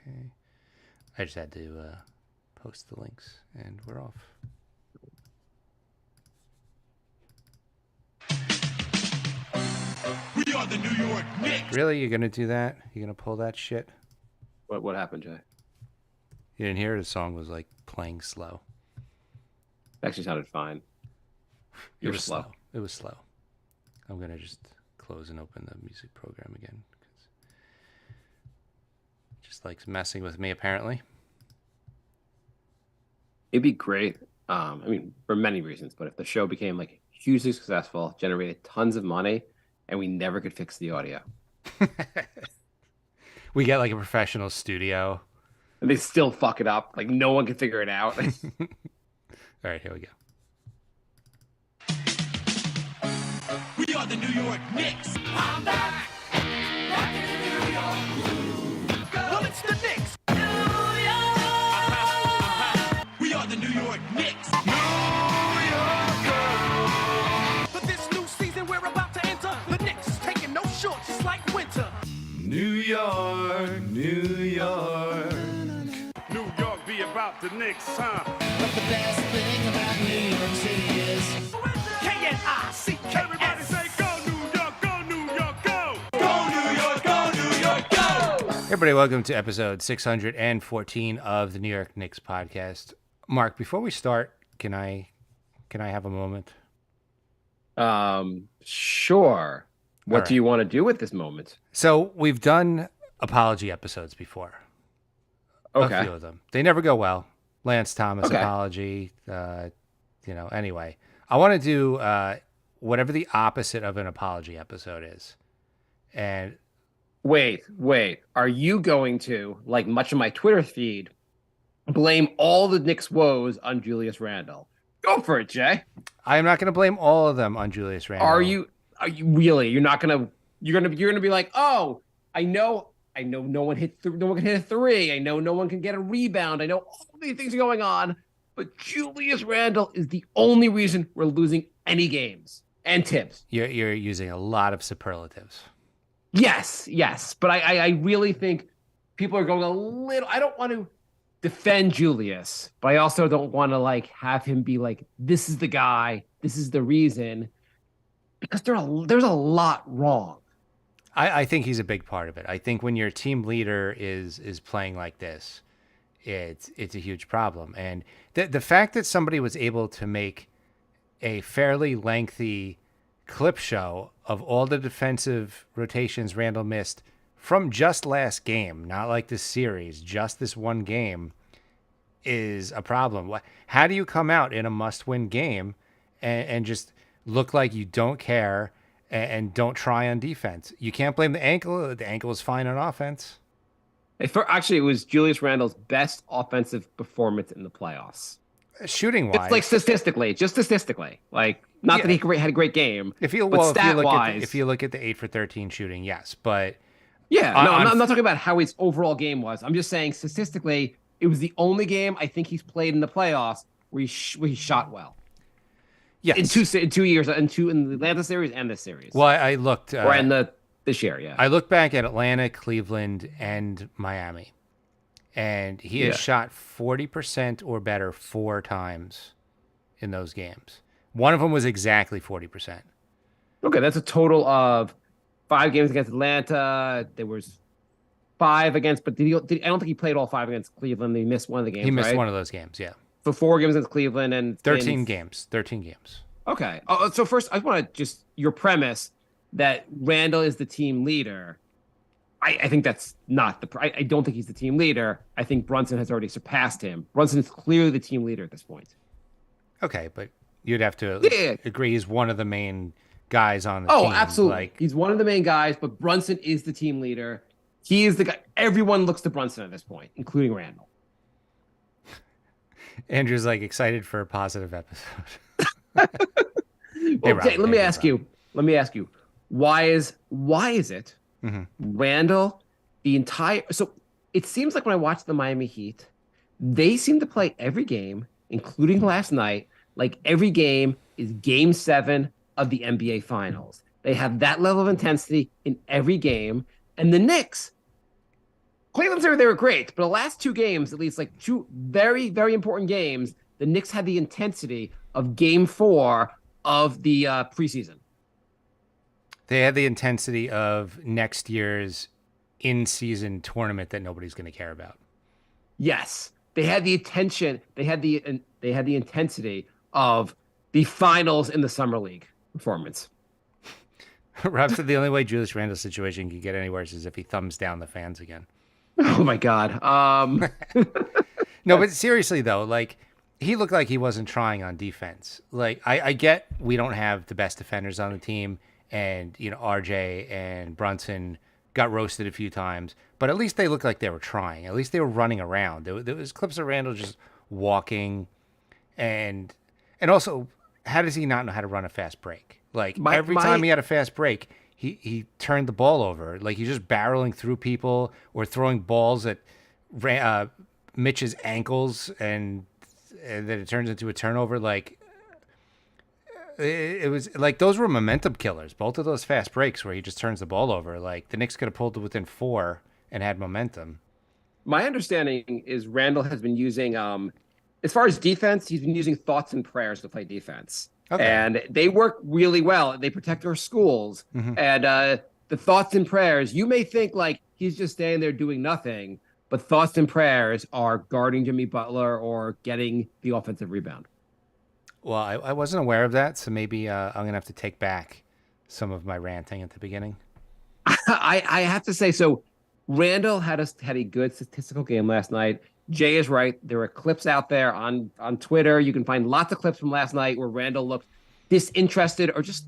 Okay. I just had to post the links, and we're off. We are the New York Knicks. Really? You're going to do that? You're going to pull that shit? What happened, Jay? You didn't hear the song was like playing slow. It actually sounded fine. It was slow. It was slow. I'm going to just close and open the music program again. Just likes messing with me, apparently. It'd be great. I mean, for many reasons, but if the show became like hugely successful, generated tons of money, and we never could fix the audio. We get like a professional studio. And they still fuck it up. Like no one can figure it out. All right, here we go. We are the New York Knicks. I'm back. Rocking in New York. Well, it's the Knicks. New York. We are the New York Knicks. New York. For this new season we're about to enter, the Knicks taking no shorts just like winter. New York, New York. New York be about the Knicks, huh? But the best thing about New York City is K-N-I-C-K-S. Everybody say go New York, go New York, go! Go New York, go New York, go! Everybody, welcome to episode 614 of the New York Knicks podcast. Mark, before we start, can I have a moment? Sure. What right. do you want to do at this moment? So we've done apology episodes before. Okay. A few of them. They never go well. Lance Thomas Okay. apology. Anyway, I want to do whatever the opposite of an apology episode is. And Wait. Are you going to, like much of my Twitter feed, blame all the Knicks woes on Julius Randle? Go for it, Jay. I am not going to blame all of them on Julius Randle. Are you really? You're gonna be like, oh, I know no one no one can hit a three. I know no one can get a rebound. I know all these things are going on, but Julius Randle is the only reason we're losing any games and tips. You're using a lot of superlatives. Yes, but I really think people are going a little. I don't want to defend Julius, but I also don't want to like have him be like, this is the guy, this is the reason, because there's a lot wrong. I think he's a big part of it. I think when your team leader is playing like this, it's a huge problem. And the fact that somebody was able to make a fairly lengthy clip show of all the defensive rotations Randle missed from just last game, not like this series, just this one game, is a problem. How do you come out in a must-win game and just look like you don't care and don't try on defense? You can't blame the ankle. The ankle is fine on offense. Actually, it was Julius Randle's best offensive performance in the playoffs. Shooting wise, It's like statistically, like not that he had a great game. If you but if you look at the 8 for 13 shooting, yes, but I'm not talking about how his overall game was. I'm just saying statistically, it was the only game I think he's played in the playoffs where he shot well. Yes, in 2 years, in the Atlanta series and this series. Well, I looked, or in this year, yeah. I looked back at Atlanta, Cleveland, and Miami, and he has shot 40% or better 4 times in those games. One of them was exactly 40%. Okay, that's a total of 5 games against Atlanta. There was 5 against, but I don't think he played all 5 against Cleveland. He missed one of the games. He missed right? one of those games, yeah. So 4 games against Cleveland and 13 games. Okay. So first, I want to just your premise that Randle is the team leader. I think that's not I don't think he's the team leader. I think Brunson has already surpassed him. Brunson is clearly the team leader at this point. Okay, but you'd have to agree he's one of the main guys on the team. Oh, absolutely. He's one of the main guys, but Brunson is the team leader. He is the guy. Everyone looks to Brunson at this point, including Randle. Andrew's like excited for a positive episode. Let me ask you, why is it Randle so it seems like when I watch the Miami Heat, they seem to play every game, including last night, like every game is game 7 of the NBA Finals. They have that level of intensity in every game, and the Knicks Cleveland series, they were great, but the last two games, at least like two very, very important games, the Knicks had the intensity of Game 4 of the preseason. They had the intensity of next year's in-season tournament that nobody's going to care about. Yes, they had the attention. They had the intensity of the finals in the summer league performance. Rob said the only way Julius Randle's situation can get any worse is if he thumbs down the fans again. Oh my God. No, but seriously though, like he looked like he wasn't trying on defense. Like I get we don't have the best defenders on the team, and RJ and Brunson got roasted a few times, but at least they looked like they were trying. At least they were running around. There was clips of Randle just walking, and also, how does he not know how to run a fast break? Like every time he had a fast break, he turned the ball over. Like he's just barreling through people or throwing balls at Mitch's ankles, and then it turns into a turnover. Like it was like those were momentum killers. Both of those fast breaks where he just turns the ball over. Like the Knicks could have pulled it within 4 and had momentum. My understanding is Randall has been using, as far as defense, he's been using thoughts and prayers to play defense. Okay. And they work really well. They protect our schools. Mm-hmm. And the thoughts and prayers, you may think like he's just standing there doing nothing, but thoughts and prayers are guarding Jimmy Butler or getting the offensive rebound. Well, I wasn't aware of that, so maybe I'm going to have to take back some of my ranting at the beginning. I have to say, so Randall had a good statistical game last night. Jay is right. There are clips out there on Twitter. You can find lots of clips from last night where Randall looked disinterested or just,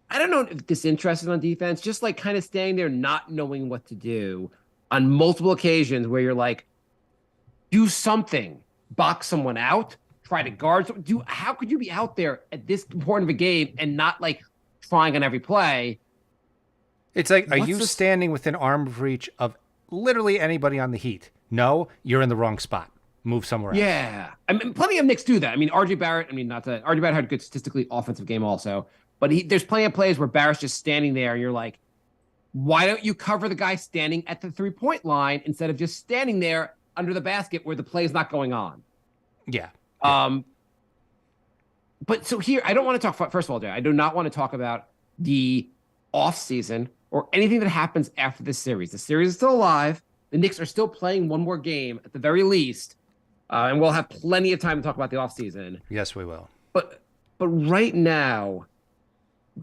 I don't know if disinterested on defense, just like kind of standing there not knowing what to do on multiple occasions where you're like, do something, box someone out, try to guard. How could you be out there at this important of a game and not like trying on every play? It's like, are you standing within arm reach of literally anybody on the Heat? No, you're in the wrong spot. Move somewhere else. Yeah. I mean, plenty of Knicks do that. I mean, RJ Barrett, RJ Barrett had a good statistically offensive game also, but there's plenty of plays where Barrett's just standing there and you're like, why don't you cover the guy standing at the 3-point line instead of just standing there under the basket where the play is not going on? Yeah. But so here, I don't want to talk, first of all, Jay, I do not want to talk about the offseason or anything that happens after this series. The series is still alive. The Knicks are still playing one more game at the very least, and we'll have plenty of time to talk about the offseason. Yes, we will. But right now,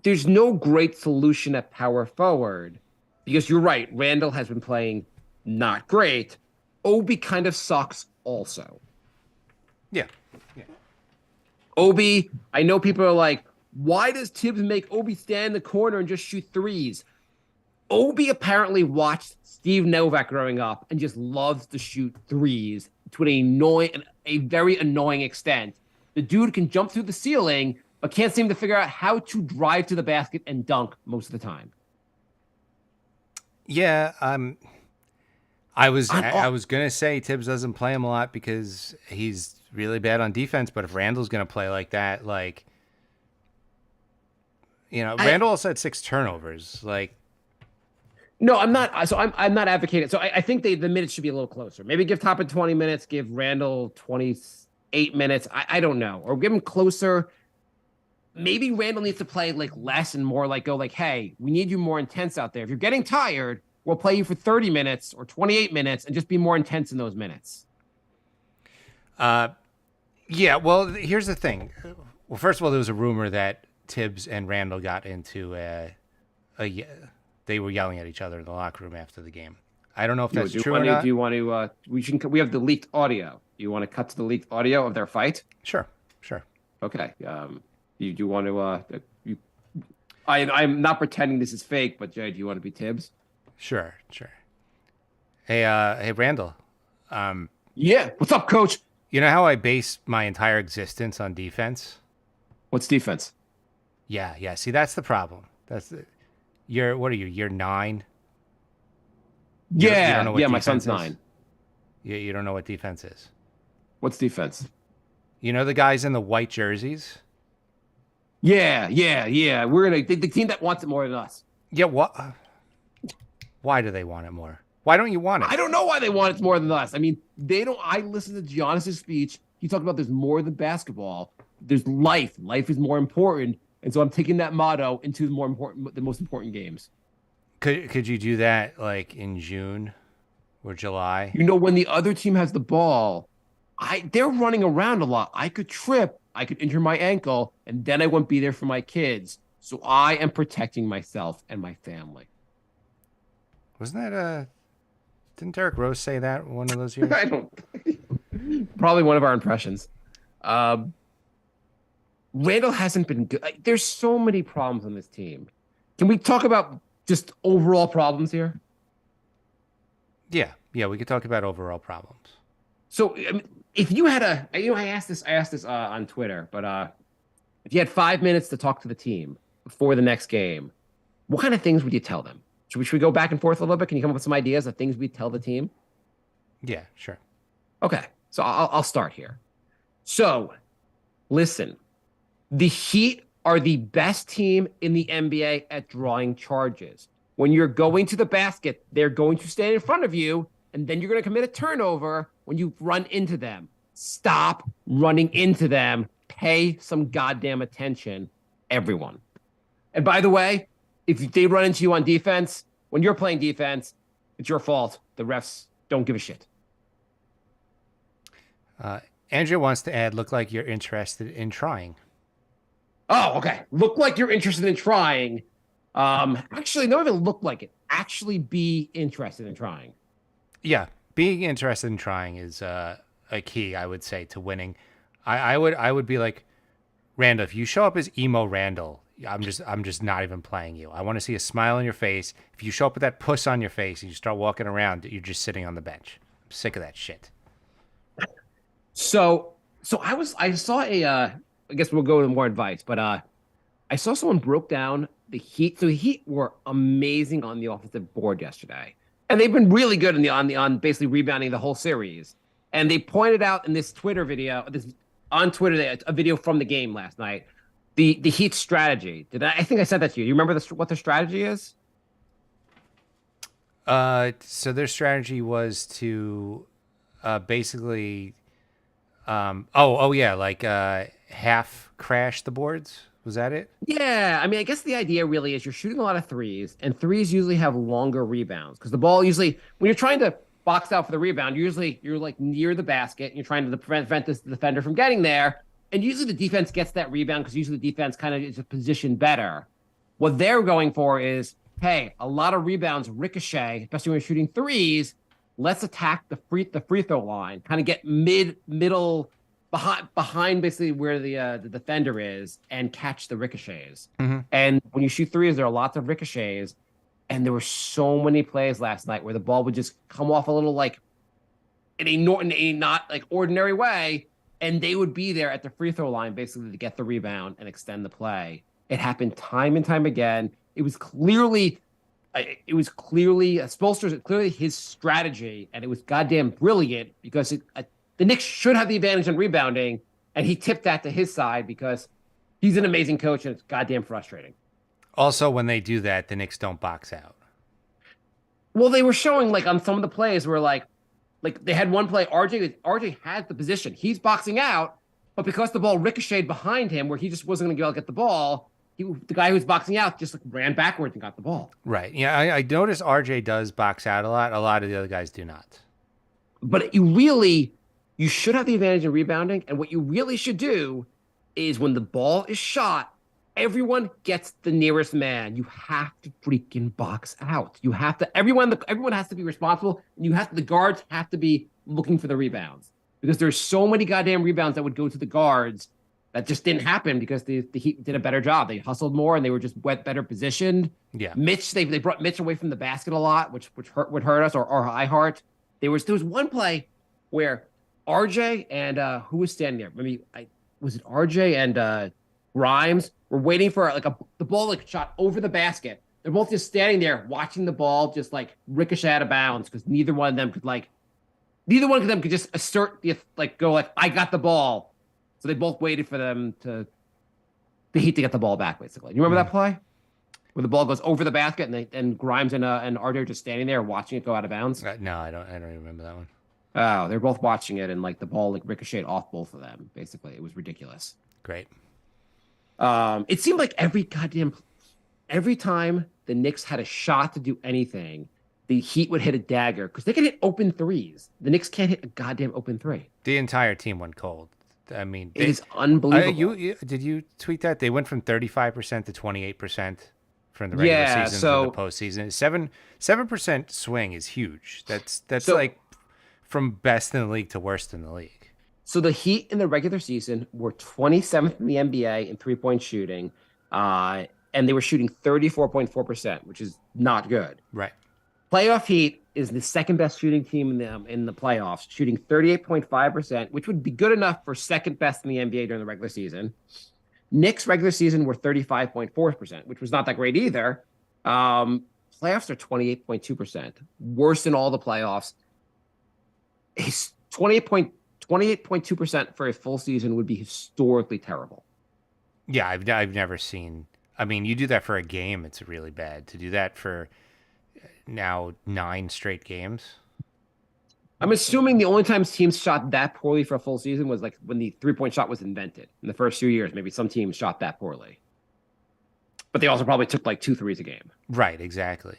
there's no great solution at power forward because you're right. Randall has been playing not great. Obi kind of sucks also. Yeah. Obi, I know people are like, why does Tibbs make Obi stand in the corner and just shoot threes? Obi apparently watched Steve Novak growing up and just loves to shoot threes to a very annoying extent. The dude can jump through the ceiling, but can't seem to figure out how to drive to the basket and dunk most of the time. Yeah, I was gonna say Tibbs doesn't play him a lot because he's really bad on defense. But if Randall's gonna play like that, like Randall also had 6 turnovers, like. No, I'm not. So I'm not advocating. So I think the minutes should be a little closer. Maybe give Toppin 20 minutes, give Randall 28 minutes. I don't know, or give him closer. Maybe Randall needs to play like less and more like go like, hey, we need you more intense out there. If you're getting tired, we'll play you for 30 minutes or 28 minutes and just be more intense in those minutes. Yeah. Well, here's the thing. Well, first of all, there was a rumor that Tibbs and Randall got into they were yelling at each other in the locker room after the game. I don't know if that's true or not. Do you want to? We have the leaked audio. Do you want to cut to the leaked audio of their fight? Sure. Okay. You do want to? I'm not pretending this is fake, but Jay, do you want to be Tibbs? Sure. Hey, Randall. Yeah. What's up, Coach? You know how I base my entire existence on defense? What's defense? Yeah. See, that's the problem. What are you? Year 9? Yeah. You don't know what my son's is? 9. You don't know what defense is. What's defense? You know the guys in the white jerseys? Yeah. We're the team that wants it more than us. Yeah. What? Why do they want it more? Why don't you want it? I don't know why they want it more than us. I mean, they don't. I listened to Giannis's speech. He talked about there's more than basketball. There's life. Life is more important. And so I'm taking that motto into the most important games. Could you do that like in June or July? You know, when the other team has the ball, they're running around a lot. I could trip, I could injure my ankle, and then I wouldn't be there for my kids. So I am protecting myself and my family. Wasn't that didn't Derrick Rose say that one of those years? I don't. Probably one of our impressions. Randall hasn't been good. There's so many problems on this team. Can we talk about just overall problems here? Yeah, we could talk about overall problems. So, I mean, if you had I asked this on Twitter, but if you had 5 minutes to talk to the team before the next game, what kind of things would you tell them? Should we go back and forth a little bit? Can you come up with some ideas of things we'd tell the team? Yeah, sure. Okay, so I'll start here. So, listen, the Heat are the best team in the NBA at drawing charges. When you're going to the basket, they're going to stand in front of you, and then you're going to commit a turnover when you run into them. Stop running into them. Pay some goddamn attention, everyone. And by the way, if they run into you on defense, when you're playing defense, it's your fault. The refs don't give a shit. Andrea wants to add, look like you're interested in trying. Oh, okay. Look like you're interested in trying. Actually, don't even look like it. Actually be interested in trying. Yeah, being interested in trying is a key, I would say, to winning. I would be like, Randall, if you show up as emo Randall, I'm just not even playing you. I want to see a smile on your face. If you show up with that puss on your face and you start walking around, you're just sitting on the bench. I'm sick of that shit. So I saw I guess we'll go to more advice, but I saw someone broke down the Heat. So the Heat were amazing on the offensive board yesterday, and they've been really good on basically rebounding the whole series. And they pointed out in this Twitter video, on Twitter, a video from the game last night, the Heat strategy. I think I said that to you? You remember what their strategy is? So their strategy was to basically, half crash the boards. Was that it? Yeah, I mean, I guess the idea really is you're shooting a lot of threes, and threes usually have longer rebounds because the ball usually, when you're trying to box out for the rebound, you're like near the basket, and you're trying to prevent this defender from getting there, and usually the defense gets that rebound because usually the defense kind of is positioned better. What they're going for is, hey, a lot of rebounds ricochet, especially when you're shooting threes. Let's attack the free throw line, kind of get middle. Behind basically where the defender is and catch the ricochets. Mm-hmm. And when you shoot threes, there are lots of ricochets. And there were so many plays last night where the ball would just come off a little like in a not like ordinary way, and they would be there at the free throw line basically to get the rebound and extend the play. It happened time and time again. It was clearly Spoelstra's clearly his strategy, and it was goddamn brilliant because the Knicks should have the advantage in rebounding, and he tipped that to his side because he's an amazing coach, and it's goddamn frustrating. Also, when they do that, the Knicks don't box out. Well, they were showing like on some of the plays where like they had one play, RJ had the position. He's boxing out, but because the ball ricocheted behind him where he just wasn't going to go out and get the ball, the guy who was boxing out just like ran backwards and got the ball. Right. Yeah, I noticed RJ does box out a lot. A lot of the other guys do not. But you should have the advantage in rebounding, and what you really should do is when the ball is shot, everyone gets the nearest man. You have to freaking box out. You have to. Everyone has to be responsible, and the guards have to be looking for the rebounds because there's so many goddamn rebounds that would go to the guards that just didn't happen because the Heat did a better job. They hustled more and they were just better positioned. Yeah, Mitch, they brought Mitch away from the basket a lot, which would hurt us or Highheart. There was one play where RJ and who was standing there? Maybe was it RJ and Grimes were waiting for the ball like shot over the basket. They're both just standing there watching the ball just like ricochet out of bounds because neither one of them could just assert go like I got the ball. So they both waited for the Heat to get the ball back basically. You remember that play? where the ball goes over the basket and Grimes and Arthur just standing there watching it go out of bounds? No, I don't even remember that one. Oh, they're both watching it, and like the ball like ricocheted off both of them. Basically, it was ridiculous. Great. It seemed like every time the Knicks had a shot to do anything, the Heat would hit a dagger because they can hit open threes. The Knicks can't hit a goddamn open three. The entire team went cold. I mean, It is unbelievable. did you tweet that? They went from 35% to 28% from the regular season to the postseason. 7% swing is huge. That's So- like from best in the league to worst in the league. So the Heat in the regular season were 27th in the NBA in 3-point shooting, and they were shooting 34.4%, which is not good. Right. Playoff Heat is the second best shooting team in the playoffs, shooting 38.5%, which would be good enough for second best in the NBA during the regular season. Knicks regular season were 35.4%, which was not that great either. Playoffs are 28.2%, worse than all the playoffs. 28.2% for a full season would be historically terrible. Yeah, I've never seen. I mean, you do that for a game, it's really bad. To do that for now 9 straight games. I'm assuming the only times teams shot that poorly for a full season was like when the 3-point shot was invented in the first few years. Maybe some teams shot that poorly, but they also probably took like 2 threes a game. Right, exactly.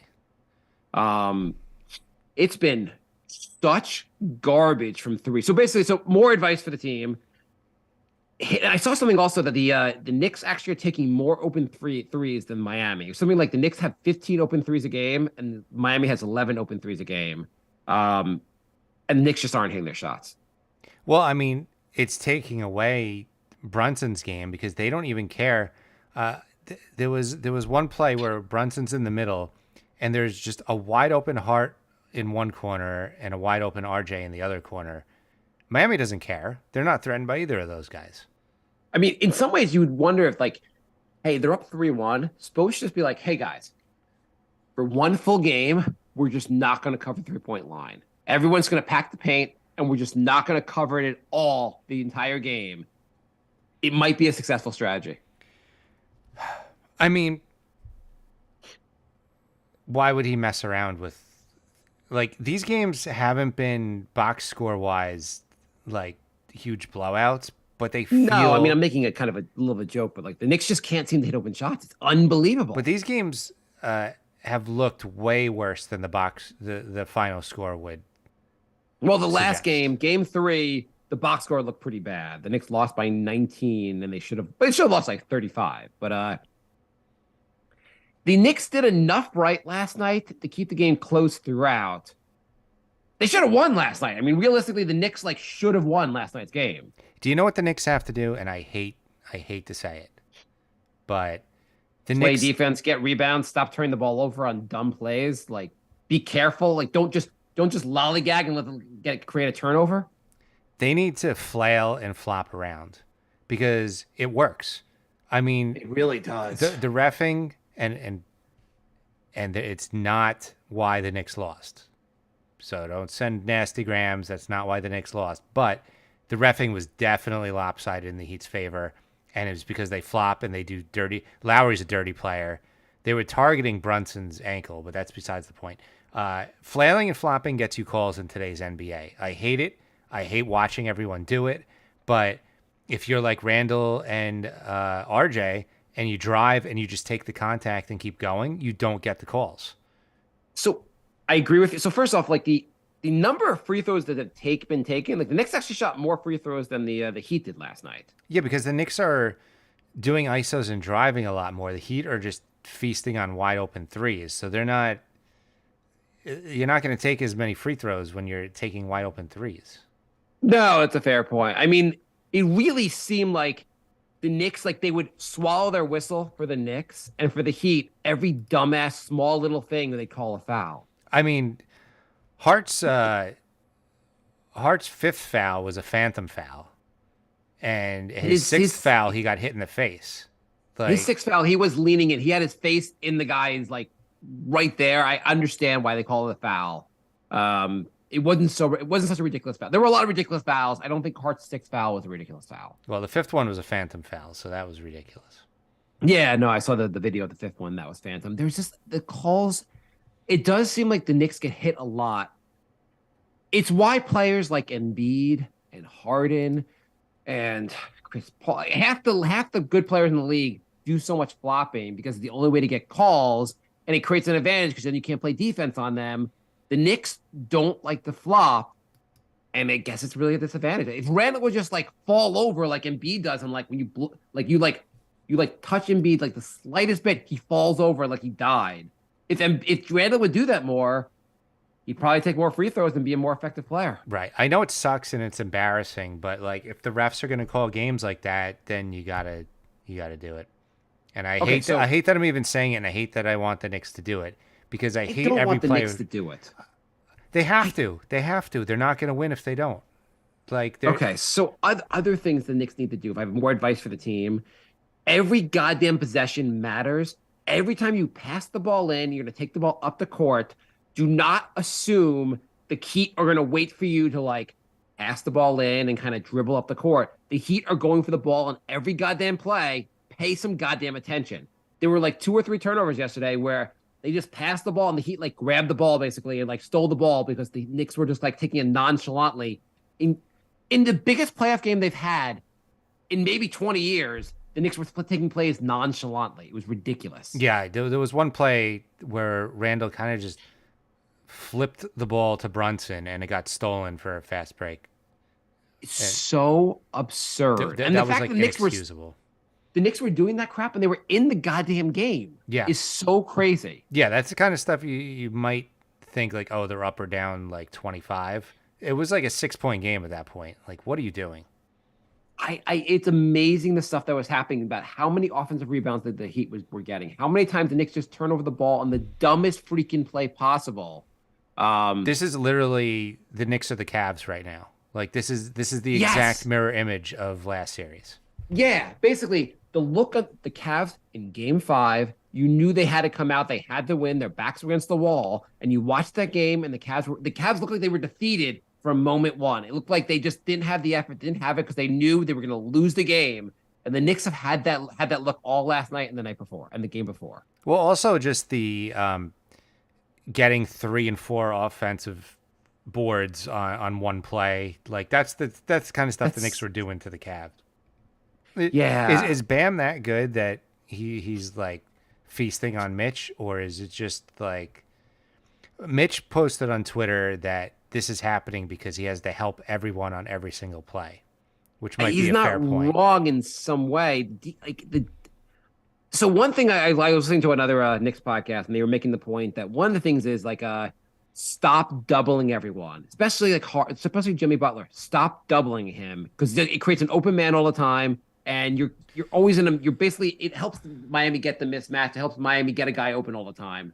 It's been such garbage from 3. So basically, more advice for the team. I saw something also that the Knicks actually are taking more open threes than Miami. Something like the Knicks have 15 open threes a game, and Miami has 11 open threes a game. And the Knicks just aren't hitting their shots. Well, I mean, it's taking away Brunson's game because they don't even care. There was one play where Brunson's in the middle, and there's just a wide open Hart in one corner and a wide open RJ in the other corner. Miami doesn't care. They're not threatened by either of those guys. I mean, in some ways, you would wonder if, like, hey, they're up 3-1. Supposed to just be like, hey, guys, for one full game, we're just not going to cover the 3-point line. Everyone's going to pack the paint, and we're just not going to cover it at all the entire game. It might be a successful strategy. I mean, why would he mess around with, like, these games haven't been box score wise, like, huge blowouts, but they feel. No, I mean, I'm making a kind of a little of a joke, but like the Knicks just can't seem to hit open shots. It's unbelievable. But these games have looked way worse than the final score would. Well, the last suggest. game 3, the box score looked pretty bad. The Knicks lost by 19, and they should have lost like 35. But the Knicks did enough right last night to keep the game close throughout. They should have won last night. I mean, realistically, the Knicks like should have won last night's game. Do you know what the Knicks have to do? And I hate to say it, but the Play Knicks defense, get rebounds, stop turning the ball over on dumb plays. Like, be careful. Like, don't just lollygag and let them create a turnover. they need to flail and flop around because it works. I mean, It really does. the reffing and it's not why the Knicks lost. So don't send nasty grams. That's not why the Knicks lost. But the reffing was definitely lopsided in the Heat's favor, and it was because they flop and they do dirty. Lowry's a dirty player. They were targeting Brunson's ankle, but that's besides the point. Flailing and flopping gets you calls in today's NBA. I hate it. I hate watching everyone do it. But if you're like Randall and RJ and you drive and you just take the contact and keep going, you don't get the calls. So I agree with you. So first off, like the number of free throws that have been taken, like the Knicks actually shot more free throws than the Heat did last night. Yeah, because the Knicks are doing ISOs and driving a lot more. The Heat are just feasting on wide open threes. So you're not going to take as many free throws when you're taking wide open threes. No, that's a fair point. I mean, it really seemed like the Knicks, like they would swallow their whistle for the Knicks, and for the Heat, every dumbass small little thing they call a foul. I mean, Hart's fifth foul was a phantom foul, and his sixth foul he got hit in the face. Like, His sixth foul, he was leaning in. He had his face in the guy's like right there. I understand why they call it a foul. It wasn't such a ridiculous foul. There were a lot of ridiculous fouls. I don't think Hart's sixth foul was a ridiculous foul. well, the fifth one was a phantom foul, so that was ridiculous. Yeah, no, I saw the video of the fifth one. That was phantom. There's just the calls. It does seem like the Knicks get hit a lot. It's why players like Embiid and Harden and Chris Paul, half the good players in the league do so much flopping because it's the only way to get calls, and it creates an advantage because then you can't play defense on them. The Knicks don't like to flop, and I guess it's really a disadvantage. If Randall would just like fall over like Embiid does, and like when you touch Embiid like the slightest bit, he falls over like he died. If Randall would do that more, he'd probably take more free throws and be a more effective player. Right. I know it sucks and it's embarrassing, but like if the refs are going to call games like that, then you gotta do it. And I hate that I'm even saying it, and I hate that I want the Knicks to do it because I hate don't every want the player. Knicks to do it. They have to. They have to. They're not going to win if they don't. Like they're Okay, so other things the Knicks need to do. If I have more advice for the team, every goddamn possession matters. Every time you pass the ball in, you're going to take the ball up the court. Do not assume the Heat are going to wait for you to like pass the ball in and kind of dribble up the court. The Heat are going for the ball on every goddamn play. Pay some goddamn attention. There were like 2 or 3 turnovers yesterday where they just passed the ball and the Heat like grabbed the ball basically and like stole the ball because the Knicks were just like taking it nonchalantly. In the biggest playoff game they've had in maybe 20 years, the Knicks were taking plays nonchalantly. It was ridiculous. Yeah, there was one play where Randall kind of just flipped the ball to Brunson and it got stolen for a fast break. It's so absurd. And That the was fact like the Knicks were inexcusable. doing that crap and they were in the goddamn game Yeah. is so crazy. Yeah, that's the kind of stuff you might think like, oh, they're up or down like 25. It was like a 6-point game at that point. Like, what are you doing? It's amazing the stuff that was happening about how many offensive rebounds that the Heat were getting. How many times the Knicks just turn over the ball on the dumbest freaking play possible. This is literally the Knicks or the Cavs right now. Like this is the Yes. exact mirror image of last series. Yeah, basically the look of the Cavs in Game 5. You knew they had to come out. They had to win. Their backs were against the wall, and you watched that game, and the Cavs looked like they were defeated from moment one. It looked like they just didn't have the effort, didn't have it because they knew they were going to lose the game. And the Knicks have had that look all last night and the night before and the game before. Well, also just the getting 3 and 4 offensive boards on one play. Like that's the kind of stuff the Knicks were doing to the Cavs. Yeah. Is Bam that good that he's like feasting on Mitch, or is it just like Mitch posted on Twitter that this is happening because he has to help everyone on every single play, which might He's be a not fair point. wrong in some way. So one thing I was listening to another Knicks podcast, and they were making the point that one of the things is like stop doubling everyone, especially especially Jimmy Butler. Stop doubling him because it creates an open man all the time, and you're always you're basically it helps Miami get the mismatch. It helps Miami get a guy open all the time.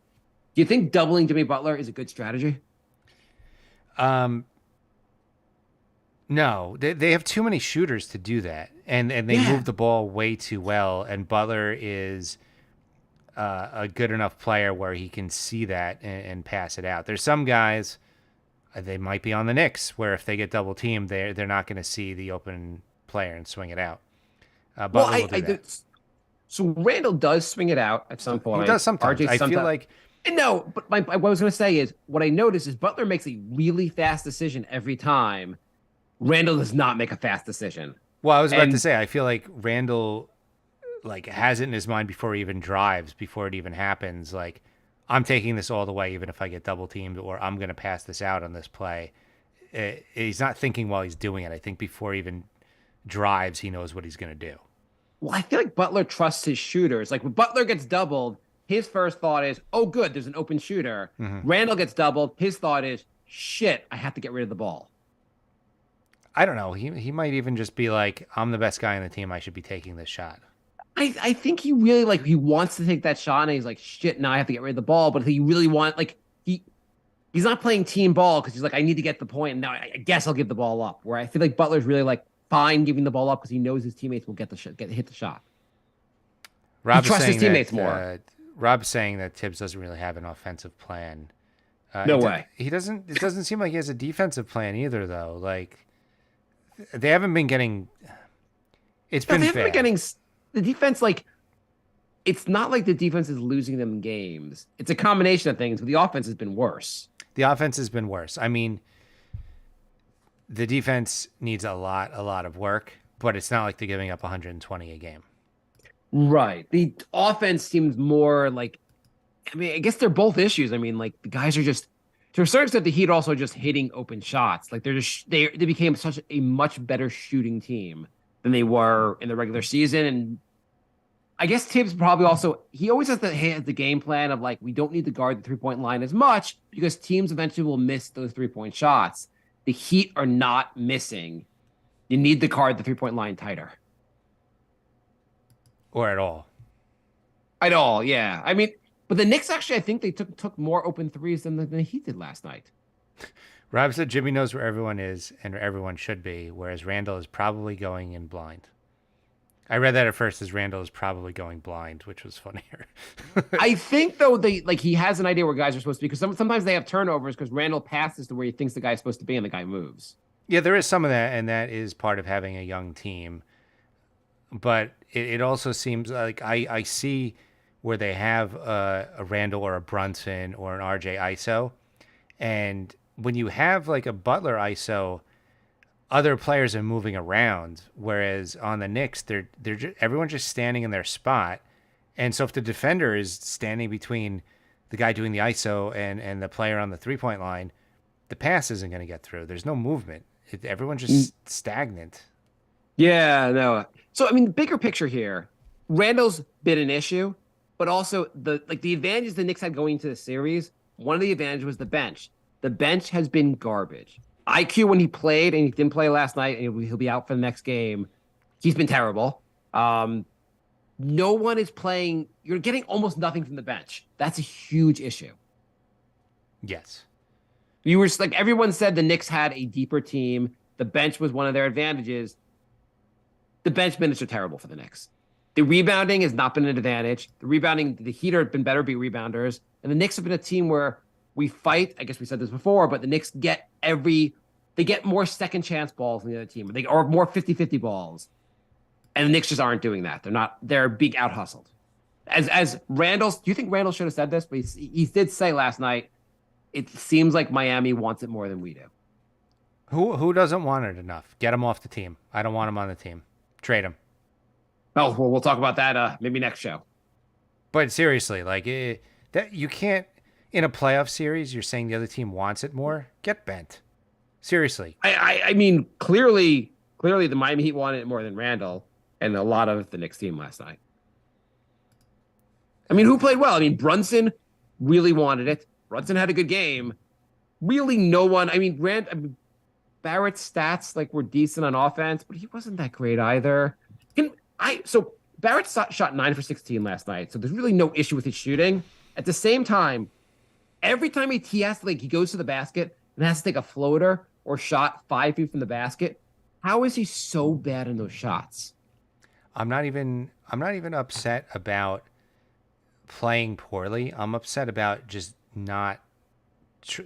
Do you think doubling Jimmy Butler is a good strategy? No, they have too many shooters to do that, and they move the ball way too well. And Butler is a good enough player where he can see that and pass it out. There's some guys, they might be on the Knicks, where if they get double teamed, they're not going to see the open player and swing it out. Butler will do that. So Randall does swing it out at some point. He does sometimes. RJ I feel like no, but what I was going to say is what I noticed is Butler makes a really fast decision every time. Randall does not make a fast decision. Well, I was about to say, I feel like Randall like has it in his mind before he even drives, before it even happens. Like, I'm taking this all the way, even if I get double teamed, or I'm going to pass this out on this play. He's not thinking while he's doing it. I think before he even drives, he knows what he's going to do. Well, I feel like Butler trusts his shooters. Like when Butler gets doubled, his first thought is, "Oh, good, there's an open shooter." Mm-hmm. Randall gets doubled. His thought is, "Shit, I have to get rid of the ball." I don't know. He might even just be like, I'm the best guy on the team. I should be taking this shot. I think he really he wants to take that shot, and he's like, "Shit, now I have to get rid of the ball." But he really he's not playing team ball because he's like, "I need to get the point, and now I guess I'll give the ball up." Where I feel like Butler's really like fine giving the ball up because he knows his teammates will hit the shot. Rob he trusts his teammates more. Rob's saying that Tibbs doesn't really have an offensive plan. No way. He doesn't. It doesn't seem like he has a defensive plan either, though. Like they haven't been getting. It's been they haven't fair. been getting the defense. Like it's not like the defense is losing them games. It's a combination of things, but the offense has been worse. The offense has been worse. I mean, the defense needs a lot of work, but it's not like they're giving up 120 a game. Right. The offense seems more like, I mean, I guess they're both issues. I mean, like the guys are just, to a certain extent, the Heat are also just hitting open shots. Like they became such a much better shooting team than they were in the regular season. And I guess Tibbs probably also, he always has the game plan of like, we don't need to guard the 3-point line as much because teams eventually will miss those 3-point shots. The Heat are not missing. You need to guard the 3-point line tighter. Or at all. At all, yeah. I mean, but the Knicks actually, I think they took more open threes than the Heat did last night. Rob said Jimmy knows where everyone is and where everyone should be, whereas Randall is probably going in blind. I read that at first as Randall is probably going blind, which was funnier. I think though he has an idea where guys are supposed to be because sometimes they have turnovers because Randall passes to where he thinks the guy's supposed to be and the guy moves. Yeah, there is some of that, and that is part of having a young team. But it also seems like I see where they have a Randall or a Brunson or an RJ ISO, and when you have like a Butler ISO, other players are moving around, whereas on the Knicks, everyone's just standing in their spot. And so if the defender is standing between the guy doing the ISO and the player on the 3-point line, the pass isn't going to get through. There's no movement. Everyone's just stagnant. Yeah, no. So I mean, the bigger picture here, Randall's been an issue, but also the advantages the Knicks had going into the series. One of the advantages was the bench. The bench has been garbage. IQ when he played and he didn't play last night and he'll be out for the next game. He's been terrible. No one is playing. You're getting almost nothing from the bench. That's a huge issue. Yes. You were like everyone said the Knicks had a deeper team. The bench was one of their advantages. The bench minutes are terrible for the Knicks. The rebounding has not been an advantage. The Heat have been better beat rebounders. And the Knicks have been a team where we fight. I guess we said this before, but the Knicks get more second chance balls than the other team. Or more 50-50 balls. And the Knicks just aren't doing that. They're being out hustled. As Randall, do you think Randall should have said this? But he did say last night, it seems like Miami wants it more than we do. Who doesn't want it enough? Get him off the team. I don't want him on the team. Trade him. Oh, well, we'll talk about that maybe next show. But seriously, that you can't in a playoff series. You're saying the other team wants it more. Get bent. Seriously. I mean, clearly the Miami Heat wanted it more than Randall and a lot of the Knicks team last night. I mean, who played well? I mean, Brunson really wanted it. Brunson had a good game. Really, no one. I mean, Barrett's stats were decent on offense, but he wasn't that great either. So Barrett shot 9 for 16 last night, so there's really no issue with his shooting. At the same time, every time he has to, he goes to the basket and has to take a floater or shot 5 feet from the basket. How is he so bad in those shots? I'm not even upset about playing poorly. I'm upset about just not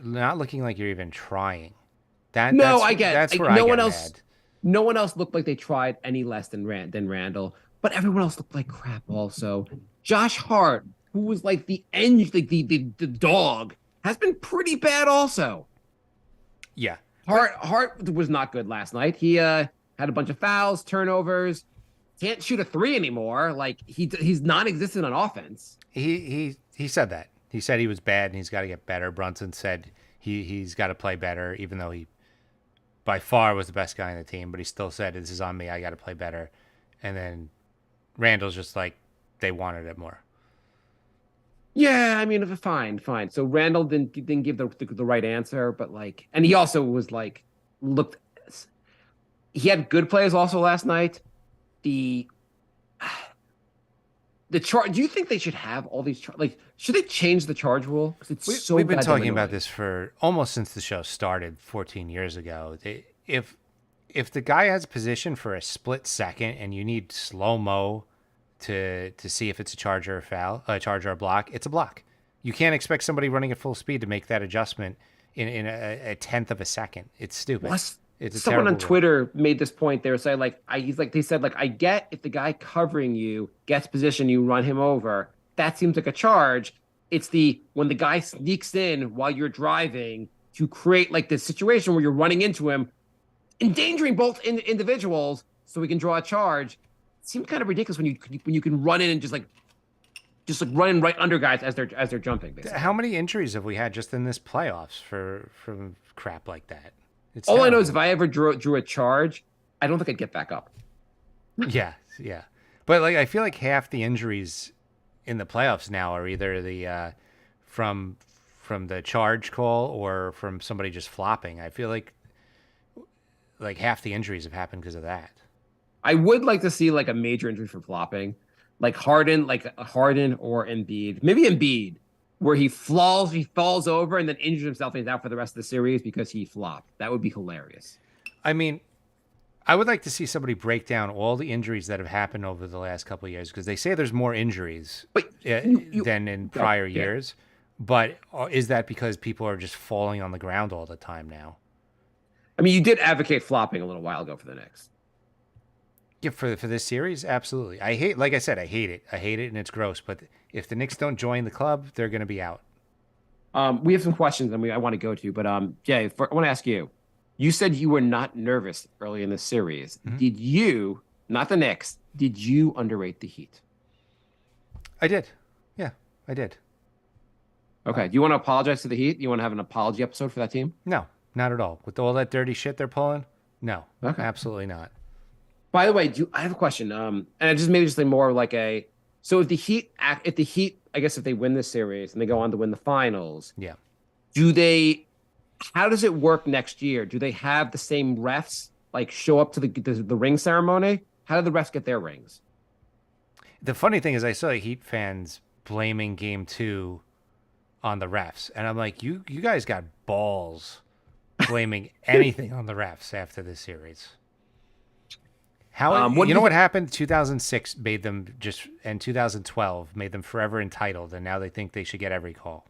looking like you're even trying. I get. That's where I get mad. No one else looked like they tried any less than Randall, but everyone else looked like crap. Also, Josh Hart, who was like the dog, has been pretty bad. Also, yeah, Hart was not good last night. He had a bunch of fouls, turnovers. Can't shoot a 3 anymore. He's non-existent on offense. He said that. He said he was bad and he's got to get better. Brunson said he's got to play better, even though he by far was the best guy on the team, but he still said, this is on me, I got to play better. And then Randall's just like, they wanted it more. Yeah, I mean, fine. So Randall didn't give the right answer, but and he also was he had good plays also last night. The charge, do you think they should have all these should they change the charge rule? We've been talking about this for almost since the show started 14 years ago. If the guy has a position for a split second and you need slow-mo to see if it's a charge or a charge or a block, it's a block. You can't expect somebody running at full speed to make that adjustment in a tenth of a second. It's stupid. It's a someone terrible on rule. Twitter made this point. They were saying they said I get if the guy covering you gets position, you run him over. That seems like a charge. It's when the guy sneaks in while you're driving to create like this situation where you're running into him, endangering both individuals, so we can draw a charge. It seems kind of ridiculous when you can run in and just running right under guys as they're jumping. Basically. How many injuries have we had just in this playoffs from crap like that? It's All I know terrible. is if I ever drew a charge, I don't think I'd get back up. Yeah. But like I feel like half the injuries in the playoffs now are either the from the charge call or from somebody just flopping. I feel like half the injuries have happened because of that. I would like to see like a major injury for flopping, like Harden or Embiid, maybe Embiid, where he falls over and then injures himself and he's out for the rest of the series because he flopped. That would be hilarious. I mean, I would like to see somebody break down all the injuries that have happened over the last couple of years because they say there's more injuries But than in prior yeah. years. But is that because people are just falling on the ground all the time now? I mean, you did advocate flopping a little while ago for the Knicks. Yeah, for this series, absolutely. Like I said, I hate it. I hate it, and it's gross. But if the Knicks don't join the club, they're going to be out. We have some questions I want to go to, but Jay, I want to ask you. You said you were not nervous early in the series. Mm-hmm. Did you, not the Knicks, did you underrate the Heat? I did. Yeah, I did. Okay. Do you want to apologize to the Heat? You want to have an apology episode for that team? No, not at all. With all that dirty shit they're pulling, no, Okay. absolutely not. By the way, I have a question. And I just like more like so if the Heat, I guess if they win this series and they go on to win the finals, Yeah. how does it work next year? Do they have the same refs like show up to the ring ceremony? How do the refs get their rings? The funny thing is I saw Heat fans blaming game 2 on the refs. And I'm like, you guys got balls blaming anything on the refs after this series. How what happened? 2006 made them and 2012 made them forever entitled, and now they think they should get every call.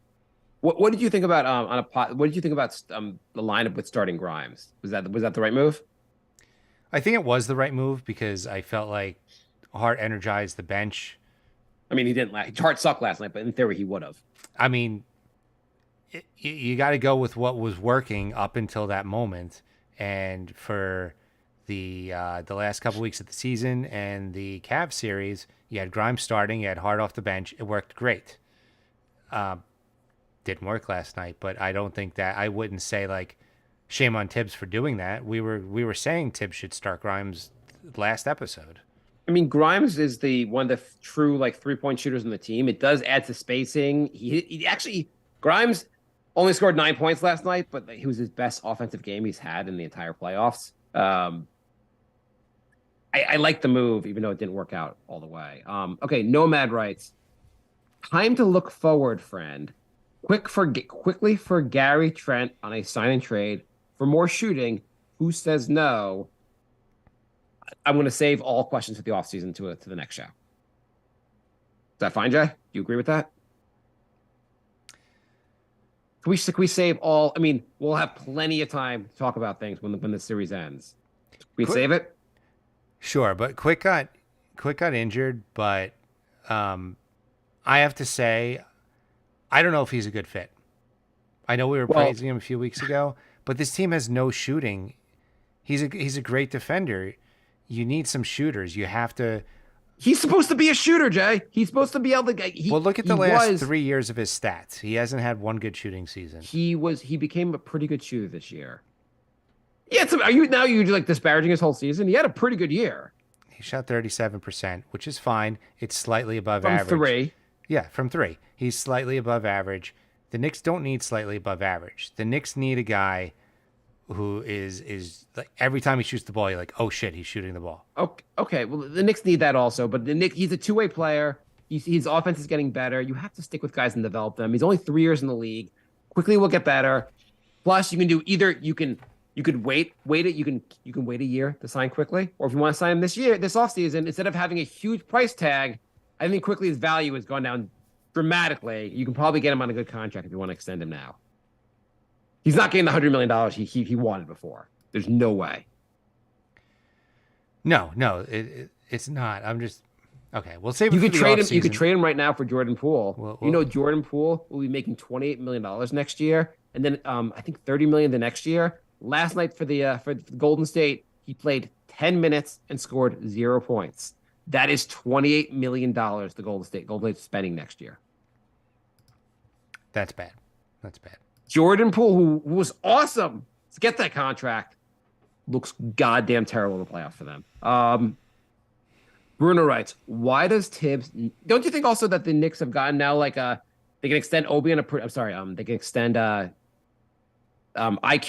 What did you think about what did you think about the lineup with starting Grimes? Was that the right move? I think it was the right move because I felt like Hart energized the bench. I mean, he didn't. Hart sucked last night, but in theory, he would have. I mean, you got to go with what was working up until that moment, and for the last couple weeks of the season and the Cavs series, you had Grimes starting, you had Hart off the bench. It worked great. Didn't work last night, but I don't think that I wouldn't say like shame on Tibbs for doing that. We were saying Tibbs should start Grimes last episode. I mean, Grimes is one of the true like 3-point shooters in the team. It does add to spacing. He actually Grimes only scored 9 points last night, but he was his best offensive game he's had in the entire playoffs. I like the move, even though it didn't work out all the way. Okay, Nomad writes, time to look forward, friend. Quickly for Gary Trent on a sign and trade for more shooting. Who says no? I'm going to save all questions for the offseason to the next show. Is that fine, Jay? Do you agree with that? Can we save all? I mean, we'll have plenty of time to talk about things when the series ends. We save it. Sure, but Quick got injured, but I have to say, I don't know if he's a good fit. I know we were praising him a few weeks ago, but this team has no shooting. He's a great defender. You need some shooters. You have to. He's supposed to be a shooter, Jay. He's supposed to be able to. Well, look at the last 3 years of his stats. He hasn't had one good shooting season. He became a pretty good shooter this year. Yeah, are you like disparaging his whole season? He had a pretty good year. He shot 37%, which is fine. It's slightly above average. From 3. Yeah, from 3. He's slightly above average. The Knicks don't need slightly above average. The Knicks need a guy who is like every time he shoots the ball, you're like, oh shit, he's shooting the ball. Okay. Well, the Knicks need that also, but he's a two-way player. His offense is getting better. You have to stick with guys and develop them. He's only 3 years in the league. Quickly will get better. Plus, you can do either you can wait it. You can wait a year to sign Quickly, or if you want to sign him this offseason, instead of having a huge price tag, I think Quickly his value has gone down dramatically. You can probably get him on a good contract if you want to extend him now. He's not getting the $100 million he wanted before. There's no way. No, it's not. I'm just okay. We'll save it You for could the trade off him. You could season. trade him right now for Jordan Poole. Well, Jordan Poole will be making $28 million next year, and then I think $30 million the next year. Last night for Golden State, he played 10 minutes and scored 0 points. That is $28 million the Golden State's spending next year. that's bad. That's bad. Jordan Poole, who was awesome to get that contract, looks goddamn terrible in the playoffs for them. Bruno writes, why does Tibbs? Don't you think also that the Knicks have gotten now like they can extend Obi on a I'm sorry, they can extend IQ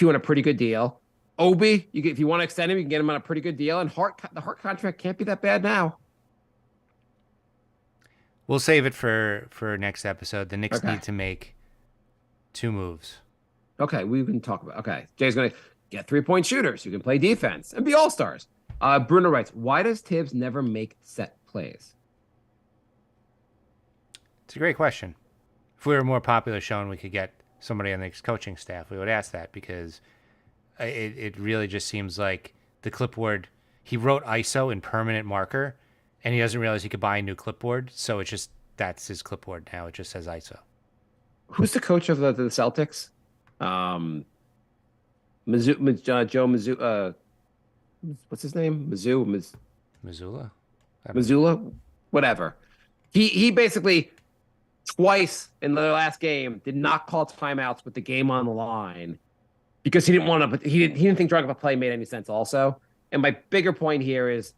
on a pretty good deal. Obi, if you want to extend him, you can get him on a pretty good deal. And the Hart contract can't be that bad now. We'll save it for next episode. The Knicks Okay. need to make 2 moves. Okay, we can talk about. Okay, Jay's gonna get 3-point shooters who can play defense and be all stars. Bruno writes, why does Tibbs never make set plays? It's a great question. If we were a more popular show and we could get somebody on the Knicks coaching staff, we would ask that because it really just seems like the clipboard. He wrote ISO in permanent marker, and he doesn't realize he could buy a new clipboard. So it's just that's his clipboard now. It just says ISO. Who's the coach of the Celtics? Joe Mizzou. What's his name? Missoula. Missoula, whatever. He basically twice in the last game did not call timeouts with the game on the line because he didn't want to. He didn't think drawing up a play made any sense. Also, and my bigger point here is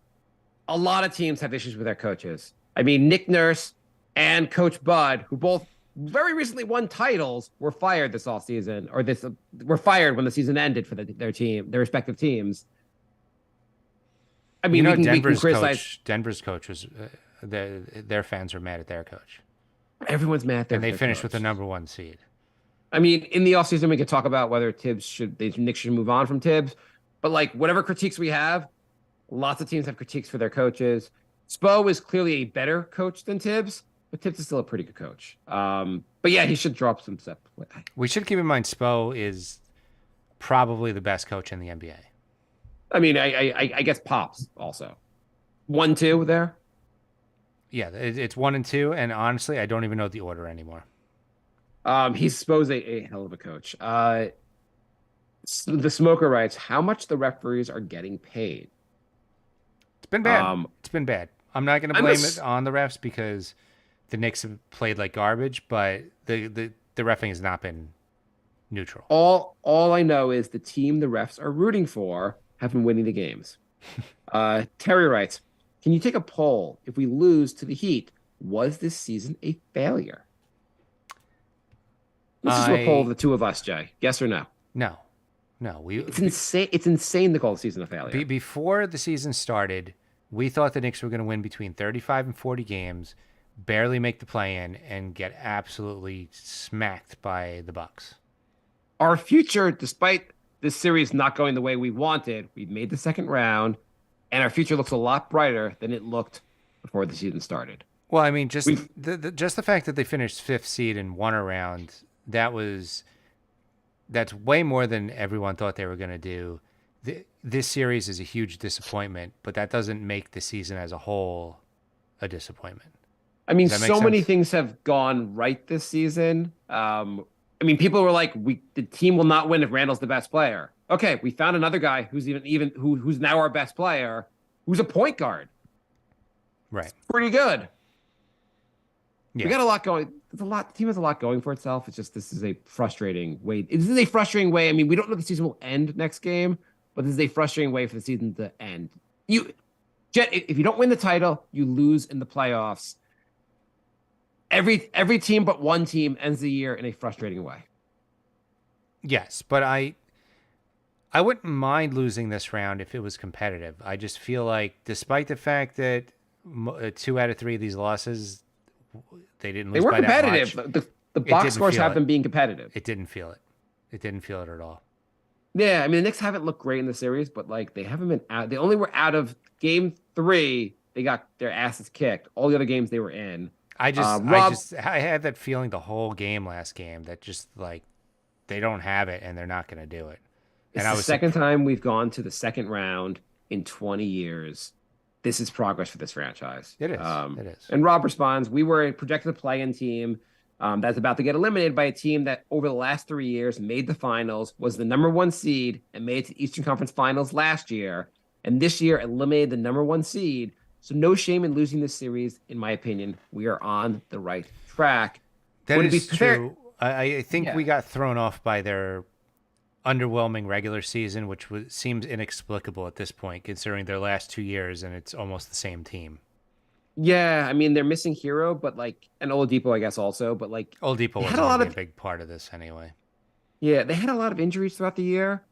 a lot of teams have issues with their coaches. I mean, Nick Nurse and Coach Bud, who both very recently won titles, were fired this offseason, or were fired when the season ended for their respective teams. I mean, we can criticize. Denver's coach was their fans are mad at their coach, Everyone's mad at their and they their finished coach. with the #1 seed. I mean, in the offseason, we could talk about whether Knicks should move on from Tibbs. But like whatever critiques we have, lots of teams have critiques for their coaches. Spo is clearly a better coach than Tibbs, but Tibbs is still a pretty good coach. But yeah, he should drop some stuff. We should keep in mind Spo is probably the best coach in the NBA. I mean, I guess Pops also 1-2 there. Yeah, it's 1 and 2, and honestly, I don't even know the order anymore. He's Spo's a hell of a coach. The Smoker writes, how much the referees are getting paid. It's been bad. It's been bad. I'm not going to blame it on the refs because the Knicks have played like garbage, but the reffing has not been neutral. All I know is the team the refs are rooting for have been winning the games. Terry writes, can you take a poll? If we lose to the Heat, was this season a failure? Let's just do a poll of the two of us, Jay. Yes or no? No. It's insane. It's insane to call the season a failure. Before the season started, we thought the Knicks were going to win between 35 and 40 games, barely make the play-in, and get absolutely smacked by the Bucks. Our future, despite this series not going the way we wanted, we made the second round, and our future looks a lot brighter than it looked before the season started. Well, I mean, just the fact that they finished 5th seed and won a round, that's way more than everyone thought they were going to do. This series is a huge disappointment, but that doesn't make the season as a whole a disappointment. I mean, so many things have gone right this season. I mean, people were like, the team will not win if Randall's the best player. Okay, we found another guy who's who's now our best player, who's a point guard. Right. It's pretty good. Yeah. We got a lot going. The team has a lot going for itself. It's just this is a frustrating way. This is a frustrating way. I mean, we don't know if the season will end next game, but this is a frustrating way for the season to end. Jet, if you don't win the title, you lose in the playoffs. Every team but one team ends the year in a frustrating way. Yes, but I wouldn't mind losing this round if it was competitive. I just feel like, despite the fact that 2 out of 3 of these losses, they didn't lose. They were by competitive. That much. The box scores have them being competitive. It didn't feel it. It didn't feel it at all. Yeah, I mean, the Knicks haven't looked great in the series, but like they haven't been out. They only were out of game 3. They got their asses kicked. All the other games they were in. I had that feeling the whole game last game that just like they don't have it and they're not going to do it. It's And I the was second time we've gone to the second round in 20 years. This is progress for this franchise. It is. It is. And Rob responds, we were a projected play-in team that's about to get eliminated by a team that over the last 3 years made the finals, was the #1 seed, and made it to the Eastern Conference Finals last year. And this year eliminated the #1 seed. So no shame in losing this series, in my opinion. We are on the right track. That Would it is be fair- true. I think Yeah. we got thrown off by their underwhelming regular season, which seems inexplicable at this point, considering their last 2 years and it's almost the same team. Yeah, I mean they're missing Hero, but and Oladipo, I guess also, but Oladipo they wasn't had a going lot to be of a big part of this anyway. yeah, they had a lot of injuries throughout the year,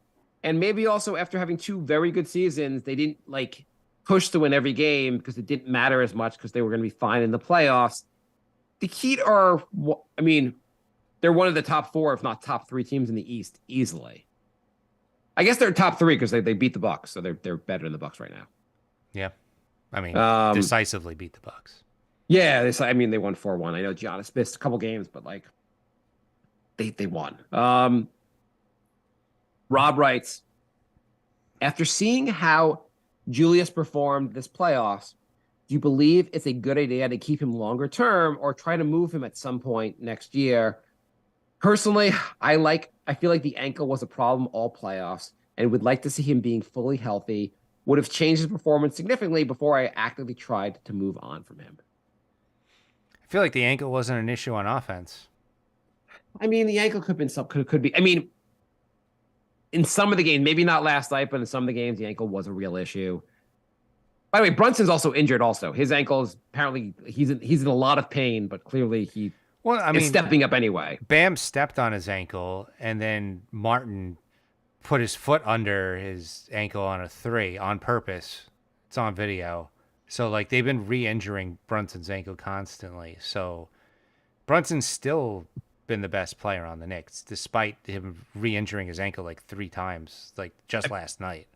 and maybe also after having 2 very good seasons, they didn't push to win every game because it didn't matter as much because they were going to be fine in the playoffs. The Heat are, I mean, they're one of the top 4, if not top 3 teams in the East easily. I guess they're top 3 because they beat the Bucks, so they're better than the Bucks right now. Yeah. I mean, decisively beat the Bucks. Yeah, they won 4-1. I know Giannis missed a couple games, but they won. Rob writes, after seeing how Julius performed this playoffs, do you believe it's a good idea to keep him longer term or try to move him at some point next year? Personally, I feel like the ankle was a problem all playoffs and would like to see him being fully healthy. Would have changed his performance significantly before I actively tried to move on from him. I feel like the ankle wasn't an issue on offense. I mean, the ankle could be. I mean, in some of the games, maybe not last night, but in some of the games, the ankle was a real issue. By the way, Brunson's also injured. Also, his ankle is apparently he's in a lot of pain, but clearly he is stepping up anyway. Bam stepped on his ankle, and then Martin put his foot under his ankle on a 3 on purpose. It's on video. So they've been re-injuring Brunson's ankle constantly. So Brunson's still been the best player on the Knicks, despite him re-injuring his ankle 3 times, just last night.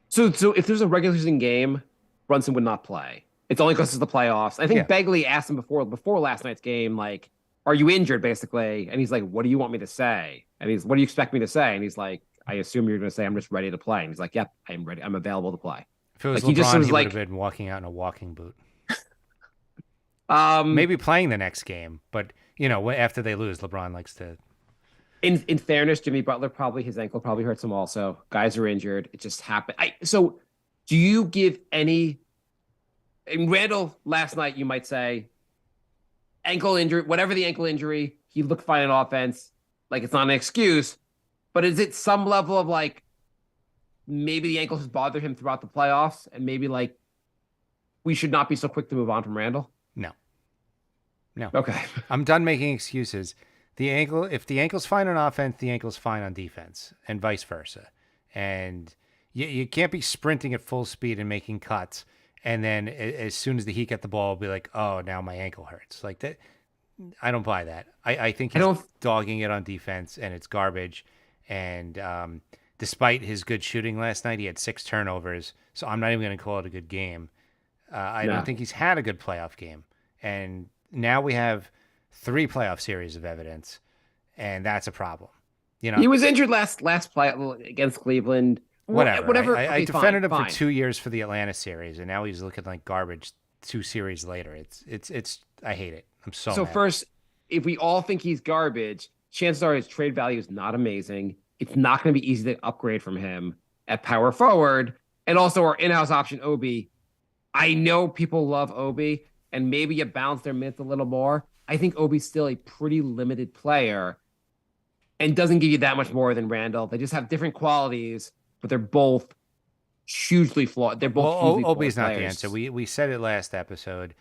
So if there's a regular season game, Brunson would not play. It's only because it's the playoffs. I think Begley asked him before last night's game, are you injured, basically? And he's like, what do you want me to say? And what do you expect me to say? And he's like, I assume you're going to say I'm just ready to play. And he's like, yep, I'm ready. I'm available to play. If it was LeBron, he would have been walking out in a walking boot. Maybe playing the next game, but after they lose, LeBron likes to. In fairness, Jimmy Butler his ankle probably hurts him also. Guys are injured. It just happened. So do you give any? In Randall last night, you might say ankle injury, whatever the ankle injury, he looked fine in offense. It's not an excuse, but is it some level of maybe the ankle has bothered him throughout the playoffs, and maybe we should not be so quick to move on from Randall? No. Okay. I'm done making excuses. If the ankle's fine on offense, the ankle's fine on defense, and vice versa. And you can't be sprinting at full speed and making cuts, and then as soon as the Heat get the ball, be like, oh, now my ankle hurts. That, I don't buy that. I think he's dogging it on defense, and it's garbage. And despite his good shooting last night, he had 6 turnovers, so I'm not even going to call it a good game. I don't think he's had a good playoff game. And now we have 3 playoff series of evidence, and that's a problem. He was injured last play against Cleveland. Whatever. I defended him for 2 years for the Atlanta series, and now he's looking like garbage 2 series later. It's I hate it. I'm so mad. First, if we all think he's garbage, chances are his trade value is not amazing. It's not going to be easy to upgrade from him at power forward, and also our in-house option Obi. I know people love Obi, and maybe you balance their minutes a little more. I think Obi's still a pretty limited player and doesn't give you that much more than Randall. They just have different qualities, but they're both hugely flawed. They're both hugely flawed Obi's not the players. answer. We said it last episode.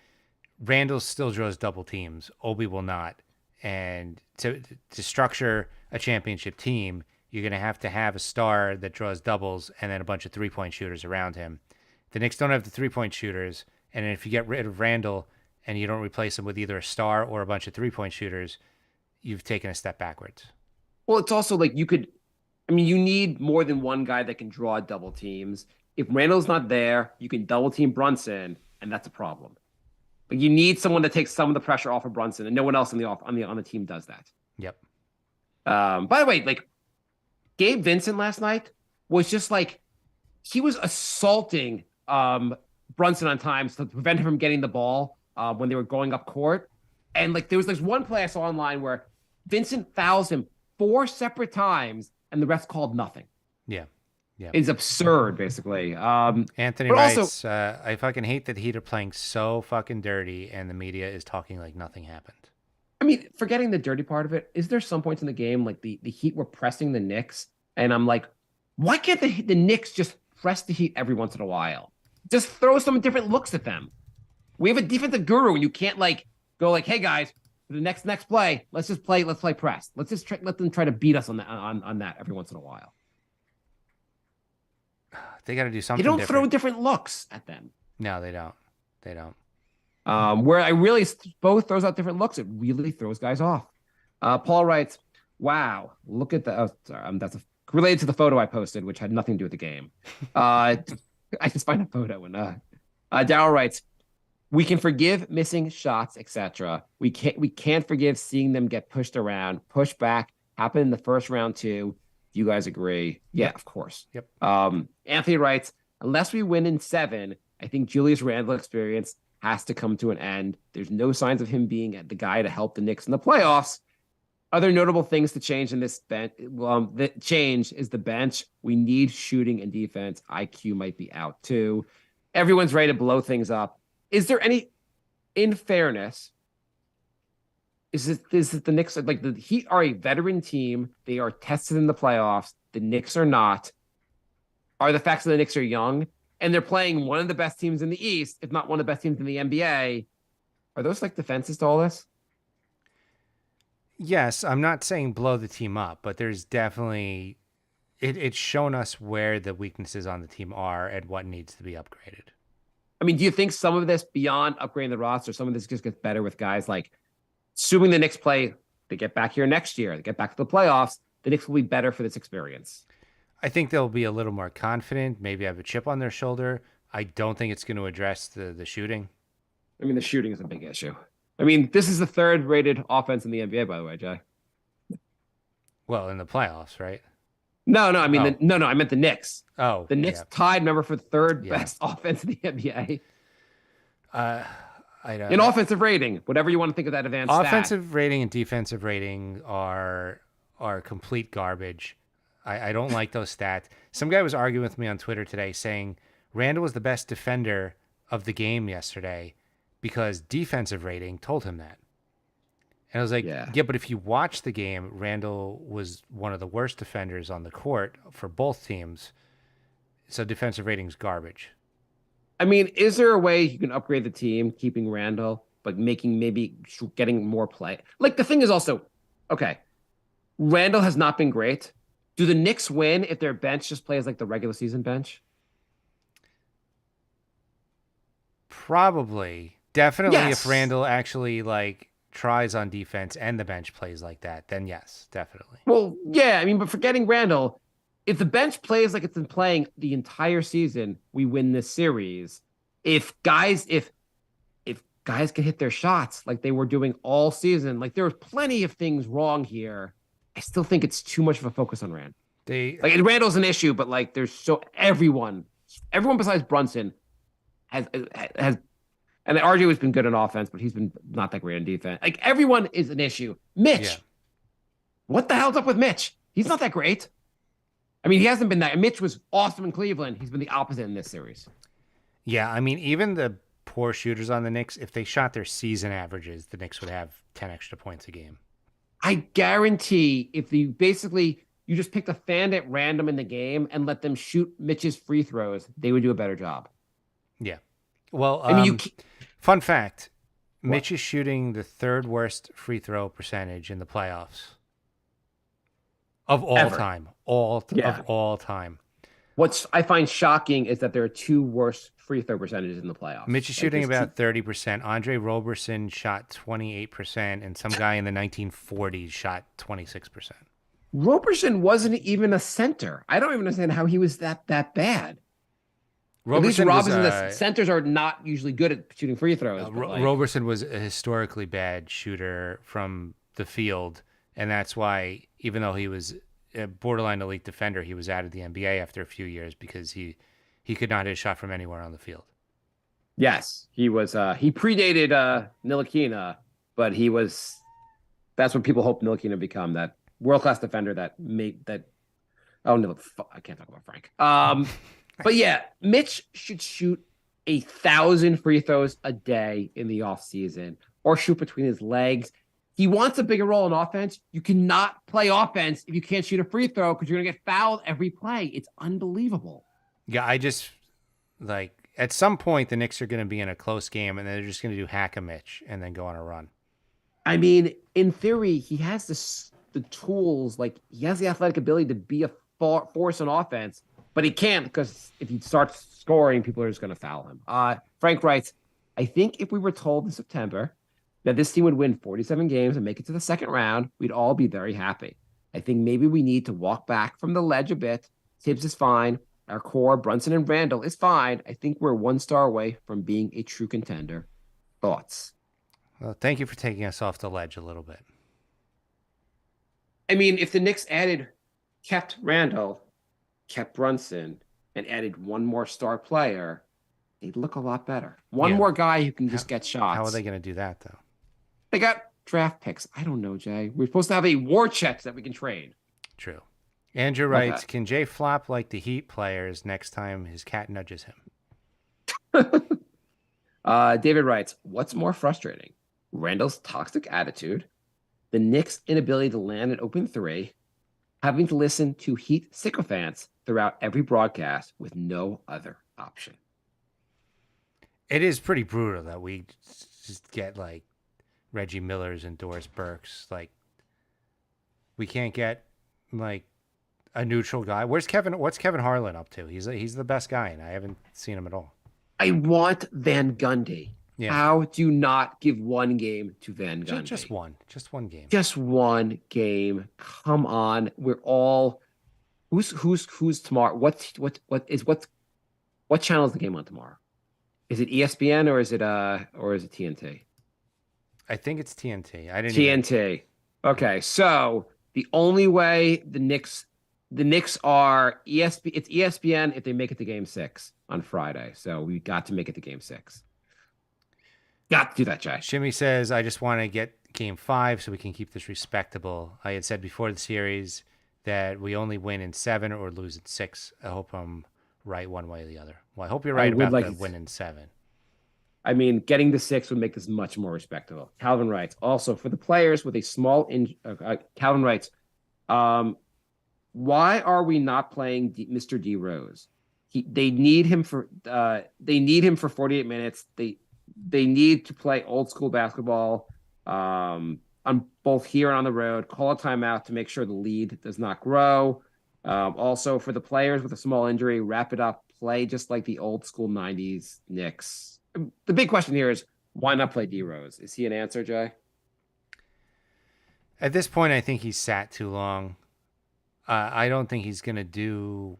Randall still draws double teams. Obi will not. And to structure a championship team, you're going to have a star that draws doubles and then a bunch of 3-point shooters around him. The Knicks don't have the 3-point shooters, and if you get rid of Randall and you don't replace him with either a star or a bunch of 3-point shooters, you've taken a step backwards. Well, it's also you need more than one guy that can draw double teams. If Randall's not there, you can double team Brunson, and that's a problem. But you need someone to take some of the pressure off of Brunson, and no one else on the team does that. Yep. By the way, Gabe Vincent last night was just like he was assaulting Brunson on times to prevent him from getting the ball when they were going up court. And like there was this one play I saw online where Vincent fouls him 4 separate times and the refs called nothing. Yeah. Yeah. It's absurd, basically. Anthony but writes, also, I fucking hate that Heat are playing so fucking dirty and the media is talking like nothing happened. I mean, forgetting the dirty part of it, is there some points in the game like the Heat were pressing the Knicks, and I'm like, why can't the Knicks just press the Heat every once in a while? Just throw some different looks at them. We have a defensive guru, and you can't like go like, hey guys, for the next play, let's play press. Let's just let them try to beat us on that every once in a while. They got to do They something. don't throw different looks at them. No, they don't. They don't. Where I really both throws out different looks, it really throws guys off. Paul writes, "Wow, look at the." Oh, sorry, that's related to the photo I posted, which had nothing to do with the game. I just find a photo and Daryl writes, "We can forgive missing shots, etc. We can't forgive seeing them get pushed around, pushed back. Happened in the first round too. Do you guys agree? Yeah, Yep. of course. Yep. Anthony writes, unless we win in 7, I think Julius Randle experience has to come to an end. There's no signs of him being the guy to help the Knicks in the playoffs. Other notable things to change in this bench. The change is the bench. We need shooting and defense. IQ might be out too. Everyone's ready to blow things up. Is there any, in fairness, is it the Knicks, like the Heat are a veteran team. They are tested in the playoffs. The Knicks are not. Are the facts that the Knicks are young and they're playing one of the best teams in the East, if not one of the best teams in the NBA? Are those like defenses to all this? Yes, I'm not saying blow the team up, but there's definitely it's shown us where the weaknesses on the team are and what needs to be upgraded. I mean, do you think some of this beyond upgrading the roster, some of this just gets better with guys like, assuming the Knicks play, they get back here next year, they get back to the playoffs, the Knicks will be better for this experience? I think they'll be a little more confident, maybe have a chip on their shoulder. I don't think it's going to address the shooting. I mean, the shooting is a big issue. I mean, this is the 3rd rated offense in the NBA, by the way, Jay. Well, in the playoffs, right? No, I mean, I meant the Knicks. Oh, The Knicks yeah. tied member for 3rd Yeah. best offense in the NBA. I don't. In offensive rating, whatever you want to think of that advanced Offensive rating and defensive rating are complete garbage. I don't like those stats. Some guy was arguing with me on Twitter today saying Randall was the best defender of the game yesterday because defensive rating told him that. And I was like, Yeah. yeah, but if you watch the game, Randall was one of the worst defenders on the court for both teams. So defensive rating's garbage. I mean, is there a way you can upgrade the team, keeping Randall, but maybe getting more play? Like, the thing is also, okay, Randall has not been great. Do the Knicks win if their bench just plays like the regular season bench? Probably. Definitely Yes. if Randall actually like tries on defense and the bench plays like that, then yes, definitely. Well, yeah, I mean, but forgetting Randall, if the bench plays like it's been playing the entire season, we win this series. If guys can hit their shots like they were doing all season, like there was plenty of things wrong here. I still think it's too much of a focus on Rand. They Like Randall's an issue, but like there's everyone besides Brunson has and RJ has been good on offense, but he's been not that great on defense. Like everyone is an issue. Mitch, Yeah. what the hell's up with Mitch? He's not that great. I mean, he hasn't been that. Mitch was awesome in Cleveland. He's been the opposite in this series. Yeah, I mean, even the poor shooters on the Knicks, if they shot their season averages, the Knicks would have 10 extra points a game. I guarantee if you just picked a fan at random in the game and let them shoot Mitch's free throws, they would do a better job. Yeah. Well, I mean, fun fact, Mitch is shooting the 3rd worst free throw percentage in the playoffs of all Ever. time. Yeah. Of all time. What I find shocking is that there are 2 worst free throw percentages in the playoffs. Mitch is Like, shooting there's about 30%. Andre Roberson shot 28%, and some guy in the 1940s shot 26%. Roberson wasn't even a center. I don't even understand how he was that bad. At least Roberson Robinson, was, the centers are not usually good at shooting free throws. but, like, Roberson was a historically bad shooter from the field, and that's why, even though he was a borderline elite defender. He was out of the NBA after a few years because he could not hit a shot from anywhere on the field. Yes, he was. He predated Ntilikina, but he was. That's what people hope Ntilikina become, that world class defender that made that. Oh no, I can't talk about Frank. But yeah, Mitch should shoot 1,000 free throws a day in the offseason or shoot between his legs. He wants a bigger role in offense. You cannot play offense if you can't shoot a free throw because you're going to get fouled every play. It's unbelievable. Yeah, I just like at some point the Knicks are going to be in a close game and they're just going to do hack a Mitch and then go on a run. I mean, in theory, he has the tools. Like, he has the athletic ability to be a force on offense, but he can't because if he starts scoring, people are just going to foul him. Frank writes, I think if we were told in September that this team would win 47 games and make it to the second round, we'd all be very happy. I think maybe we need to walk back from the ledge a bit. Tibbs is fine. Our core, Brunson and Randall, is fine. I think we're 1 star away from being a true contender. Thoughts? Well, thank you for taking us off the ledge a little bit. I mean, if the Knicks kept Randall, kept Brunson, and added 1 more star player, they'd look a lot better. One more guy who can just get shots. How are they going to do that, though? They got draft picks. I don't know, Jay. We're supposed to have a war chest that we can trade. True. Andrew writes, can Jay flop like the Heat players next time his cat nudges him? David writes, what's more frustrating? Randall's toxic attitude, the Knicks' inability to land an open 3, having to listen to Heat sycophants throughout every broadcast with no other option. It is pretty brutal that we just get like Reggie Miller's and Doris Burke's. Like, we can't get like a neutral guy. What's Kevin Harlan up to? He's the best guy, and I haven't seen him at all. I want Van Gundy. Yeah. How do you not give 1 game to Van Gundy? Just one game. Just 1 game. Come on. We're all who's tomorrow? What channel is the game on tomorrow? Is it ESPN or is it TNT? I think it's TNT. I didn't TNT. Okay, so the only way the Knicks are ESPN. It's ESPN if they make it to Game 6 on Friday. So we got to make it to Game 6. Got to do that, Jay. Shimmy says, I just want to get Game 5 so we can keep this respectable. I had said before the series that we only win in 7 or lose in 6. I hope I'm right one way or the other. Well, I hope you're right about the win in 7. I mean, getting to 6 would make this much more respectable. Calvin writes, also for the players with a small Calvin writes, why are we not playing Mr. D Rose? They need him for 48 minutes. They need to play old school basketball on both here and on the road. Call a timeout to make sure the lead does not grow. Also, for the players with a small injury, wrap it up. Play just like the old school 90s Knicks. The big question here is, why not play D Rose? Is he an answer, Jay? At this point, I think he's sat too long. I don't think he's going to do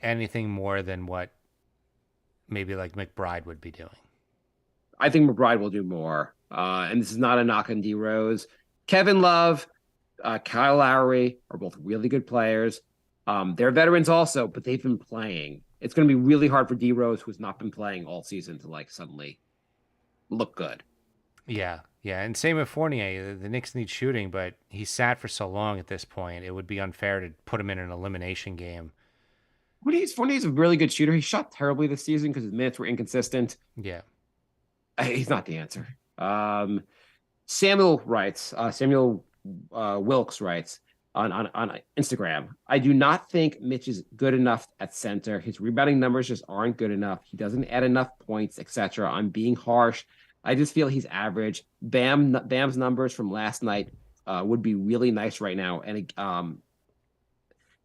anything more than what maybe like McBride would be doing. I think McBride will do more. And this is not a knock on D Rose. Kevin Love, Kyle Lowry are both really good players. They're veterans also, but they've been playing. It's going to be really hard for D Rose, who's not been playing all season, to like suddenly look good. Yeah. And same with Fournier. The Knicks need shooting, but he sat for so long at this point. It would be unfair to put him in an elimination game. Fournier's a really good shooter. He shot terribly this season because his minutes were inconsistent. Yeah. He's not the answer. Samuel writes, Wilkes writes on Instagram, I do not think Mitch is good enough at center. His rebounding numbers just aren't good enough. He doesn't add enough points, etc. I'm being harsh. I just feel he's average. Bam's numbers from last night would be really nice right now. And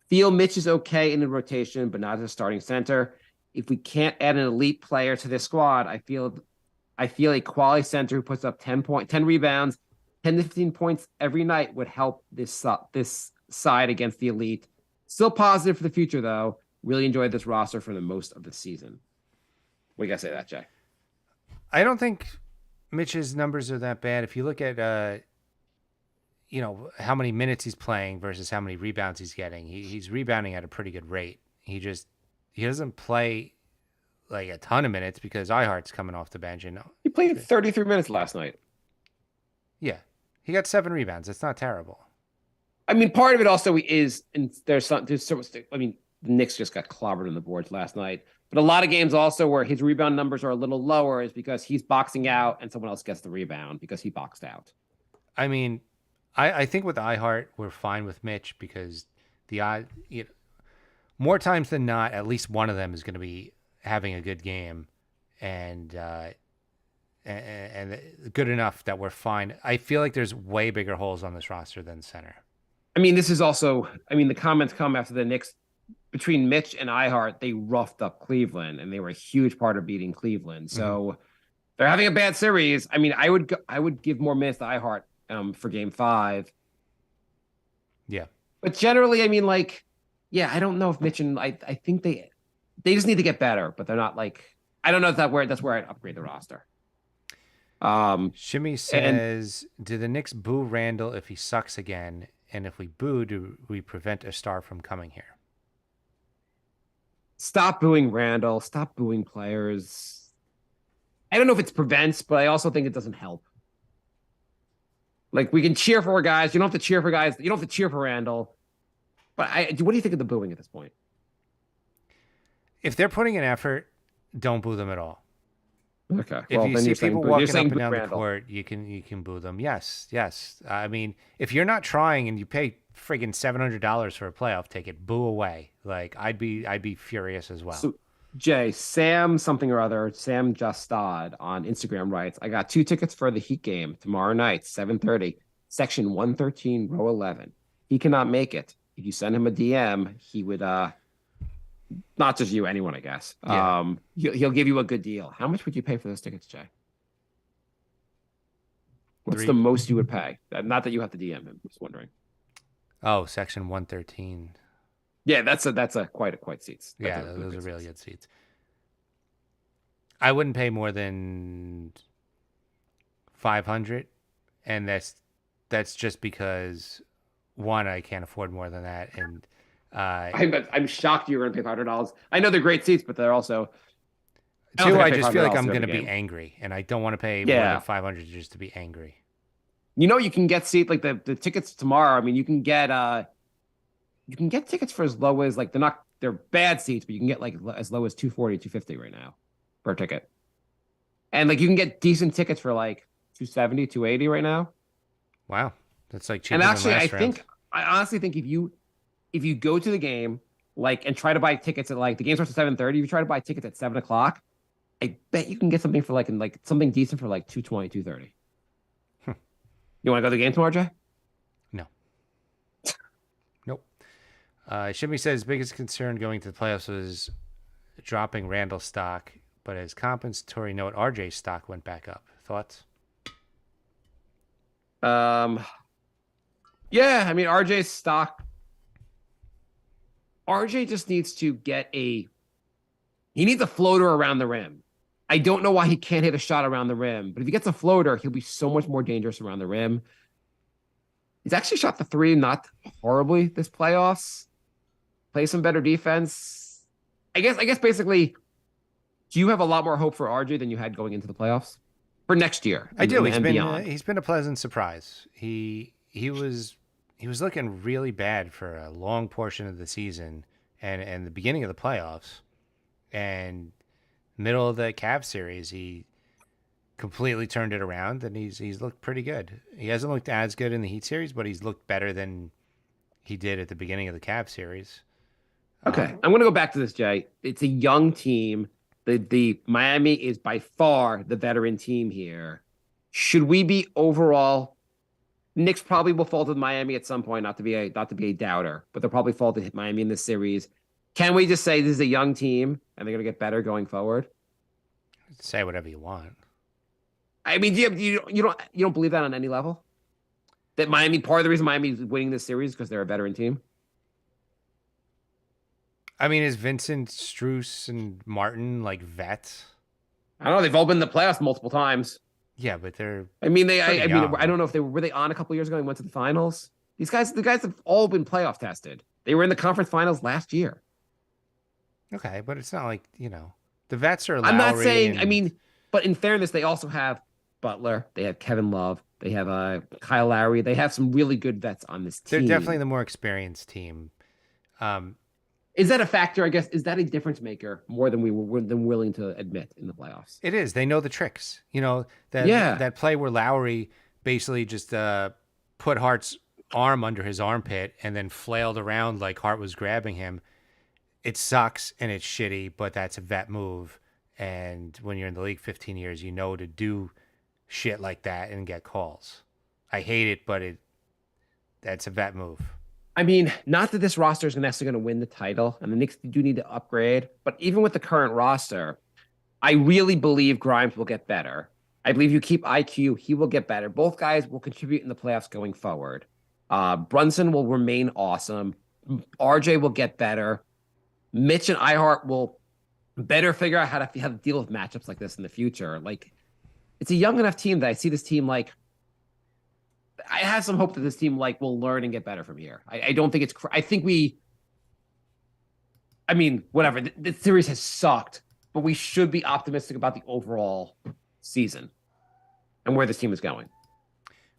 feel Mitch is okay in the rotation, but not as a starting center. If we can't add an elite player to this squad, I feel a quality center who puts up 10 rebounds, 10 to 15 points every night would help this side against the elite. Still positive for the future, though. Really enjoyed this roster for the most of the season. What do you got to say to that, Jay? I don't think Mitch's numbers are that bad. If you look at, how many minutes he's playing versus how many rebounds he's getting. He's rebounding at a pretty good rate. He doesn't play like a ton of minutes because Ihart's coming off the bench, and He played 33 minutes last night. yeah, he got 7 rebounds. That's not terrible. I mean, part of it also is, and there's so much. I mean, the Knicks just got clobbered on the boards last night, but a lot of games also where his rebound numbers are a little lower is because he's boxing out and someone else gets the rebound because he boxed out. I mean, I think with Ihart, we're fine with Mitch because more times than not, at least one of them is going to be having a good game, and good enough that we're fine. I feel like there's way bigger holes on this roster than center. I mean, this is also. I mean, the comments come after the Knicks between Mitch and Ihart. They roughed up Cleveland, and they were a huge part of beating Cleveland. So they're having a bad series. I mean, I would give more minutes to Ihart for Game 5. Yeah, but generally, I mean, like, yeah, I don't know if Mitch and I think they just need to get better, but they're not like. I don't know if that's where I'd upgrade the roster. Shimmy says, do the Knicks boo Randall if he sucks again? And if we boo, do we prevent a star from coming here? Stop booing Randall. Stop booing players. I don't know if it's prevents, but I also think it doesn't help. Like, we can cheer for guys. You don't have to cheer for guys. You don't have to cheer for Randall. But what do you think of the booing at this point? If they're putting in effort, don't boo them at all. Okay. If well, you then see you're saying people boo. walking You're saying up and boo down the Randall. court, you can boo them. Yes. I mean, if you're not trying and you pay friggin' $700 for a playoff ticket, boo away. Like, I'd be furious as well. So, Jay, Sam something or other, Sam Justad on Instagram writes, I got 2 tickets for the Heat game tomorrow night, 7:30, section 113, row 11. He cannot make it. If you send him a DM, he would not just you, anyone, I guess. Yeah. He'll give you a good deal. How much would you pay for those tickets, Jay? What's the most you would pay? Not that you have to DM him. Just wondering. Oh, section 113. Yeah, that's a quite seats. Yeah, those are really good seats. I wouldn't pay more than 500, and that's just because one, I can't afford more than that, and I'm shocked you were going to pay $500. I know they're great seats, but they're also. Two, I just feel like I'm going to be angry, and I don't want to pay more Yeah. than 500 just to be angry. You know, you can get seat like the tickets tomorrow. I mean, you can get tickets for as low as, like, they're bad seats, but you can get like as low as $240, $250 right now per ticket. And like you can get decent tickets for like $270, $280 right now. Wow, that's like cheaper And actually, than last round. I honestly think if you go to the game, like, and try to buy tickets at, like, the game starts at 7:30, if you try to buy tickets at 7:00, I bet you can get something for like something decent for like $220, $230. You want to go to the game tomorrow, Jay? No. Nope. Shimmy says biggest concern going to the playoffs was dropping Randall's stock, but as compensatory note, RJ's stock went back up. Thoughts? Yeah, I mean, RJ's stock. RJ just needs to he needs a floater around the rim. I don't know why he can't hit a shot around the rim, but if he gets a floater, he'll be so much more dangerous around the rim. He's actually shot the 3 not horribly this playoffs. Play some better defense. I guess basically, do you have a lot more hope for RJ than you had going into the playoffs for next year? I do. Beyond? He's been a pleasant surprise. He was looking really bad for a long portion of the season and the beginning of the playoffs, and middle of the Cavs series, he completely turned it around, and he's looked pretty good. He hasn't looked as good in the Heat series, but he's looked better than he did at the beginning of the Cavs series. Okay, I'm going to go back to this, Jay. It's a young team. The Miami is by far the veteran team here. Should we be overall? Knicks probably will fall to Miami at some point. Not to be a doubter, but they'll probably fall to Miami in this series. Can we just say this is a young team and they're going to get better going forward? Say whatever you want. I mean, you don't believe that on any level? That Miami, part of the reason Miami is winning this series is because they're a veteran team? I mean, is Vincent, Strus, and Martin like vets? I don't know. They've all been in the playoffs multiple times. Yeah, but they're I mean, pretty I mean, I young. don't know if they were they on a couple years ago and went to the finals. The guys have all been playoff tested. They were in the conference finals last year. Okay, but it's not like, the vets are I'm not Lowry saying, I and mean, but in fairness, they also have Butler, they have Kevin Love, they have Kyle Lowry. They have some really good vets on this they're definitely team. the more experienced team. Um, Is that a factor? I guess is that a difference maker more than we were than willing to admit in the playoffs? it is. They know the tricks. That Yeah. that play where Lowry basically just put Hart's arm under his armpit and then flailed around like Hart was grabbing him. It sucks and it's shitty, but that's a vet move. And when you're in the league 15 years, you know to do shit like that and get calls. I hate it, but that's a vet move. I mean, not that this roster is necessarily going to win the title, and the Knicks do need to upgrade, but even with the current roster, I really believe Grimes will get better. I believe you keep IQ, he will get better. Both guys will contribute in the playoffs going forward. Brunson will remain awesome. RJ will get better. Mitch and Ihart will better figure out how to deal with matchups like this in the future. Like, it's a young enough team that I see this team like. I have some hope that this team like will learn and get better from here. I don't think it's. I think we. I mean, whatever. The series has sucked, but we should be optimistic about the overall season and where this team is going.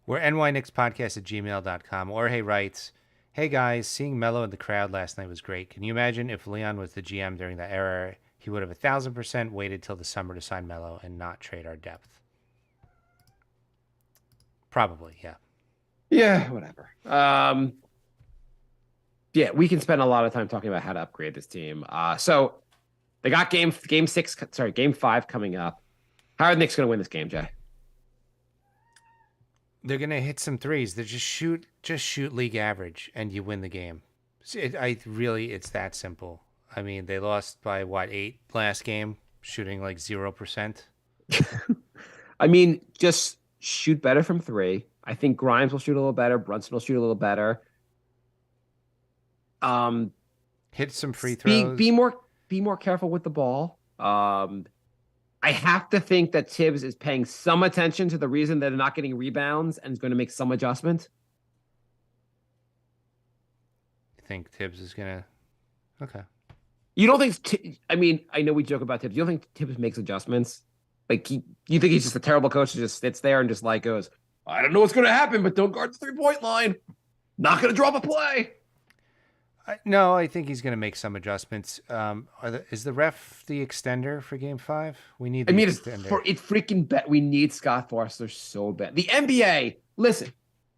We're nyknickspodcast@gmail.com. Jorge writes, "Hey guys, seeing Melo in the crowd last night was great. Can you imagine if Leon was the GM during that era? He would have 1,000% waited till the summer to sign Melo and not trade our depth." Probably, yeah. Yeah, whatever. Yeah, we can spend a lot of time talking about how to upgrade this team. So they got game 5 coming up. How are the Knicks going to win this game, Jay? They're gonna hit some threes. They just shoot league average, and you win the game. It's that simple. I mean, they lost by what, 8 last game, shooting like 0%. I mean, just shoot better from 3. I think Grimes will shoot a little better. Brunson will shoot a little better. Hit some free throws. Be more careful with the ball. I have to think that Tibbs is paying some attention to the reason that they're not getting rebounds and is going to make some adjustment. You think Tibbs is gonna? Okay. You don't think? I mean, I know we joke about Tibbs. You don't think Tibbs makes adjustments? Like, you think he's just a terrible coach who just sits there and just like goes, "I don't know what's going to happen, but don't guard the 3-point line. Not going to drop a play." No, I think he's going to make some adjustments. Is the ref the extender for Game 5? We need the extender. It's freaking bet. We need Scott Forster so bad. The NBA, listen,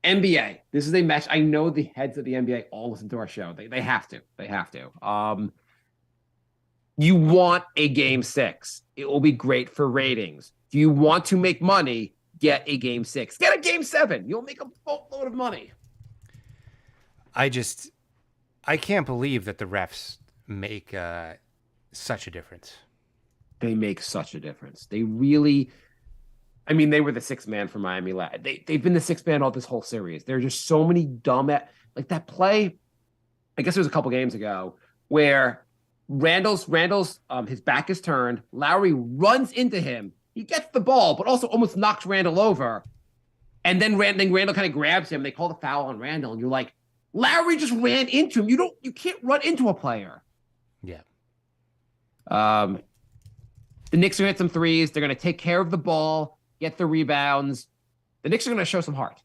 NBA, this is a match. I know the heads of the NBA all listen to our show. They have to. They have to. You want a Game 6. It will be great for ratings. Do you want to make money? Get a Game 6. Get a Game 7. You'll make a boatload of money. I can't believe that the refs make such a difference. They make such a difference. They really, I mean, they were the 6th man for Miami. They've been the 6th man all this whole series. There are just so many dumb, like that play. I guess it was a couple games ago where Randall's his back is turned. Lowry runs into him. He gets the ball, but also almost knocks Randall over. And then Randall kind of grabs him. They call the foul on Randall, and you're like, Lowry just ran into him. You can't run into a player. Yeah. The Knicks are going to hit some threes. They're going to take care of the ball, get the rebounds. The Knicks are going to show some heart.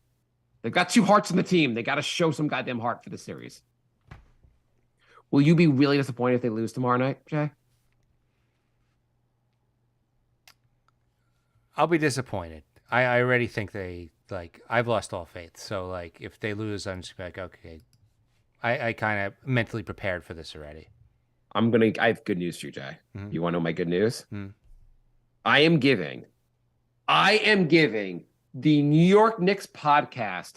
They've got 2 hearts in the team. They got to show some goddamn heart for the series. Will you be really disappointed if they lose tomorrow night, Jay? I'll be disappointed. I already think I've lost all faith. So, like, if they lose, I'm just like, okay. I kind of mentally prepared for this already. I have good news for you, Jay. Mm-hmm. You want to know my good news? Mm-hmm. I am giving the New York Knicks podcast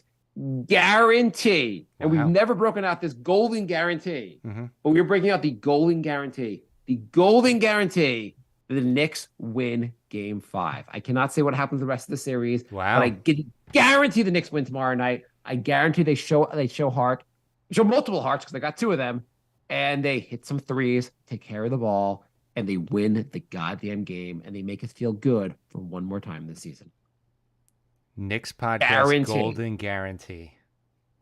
guarantee, and Wow. we've never broken out this golden guarantee, Mm-hmm. but we're breaking out the golden guarantee. The golden guarantee that the Knicks win Game 5. I cannot say what happens the rest of the series, Wow. but I guarantee the Knicks win tomorrow night. I guarantee they show heart, show multiple hearts because they got 2 of them, and they hit some threes, take care of the ball, and they win the goddamn game, and they make us feel good for one more time this season. Knicks podcast Guarantee. golden guarantee.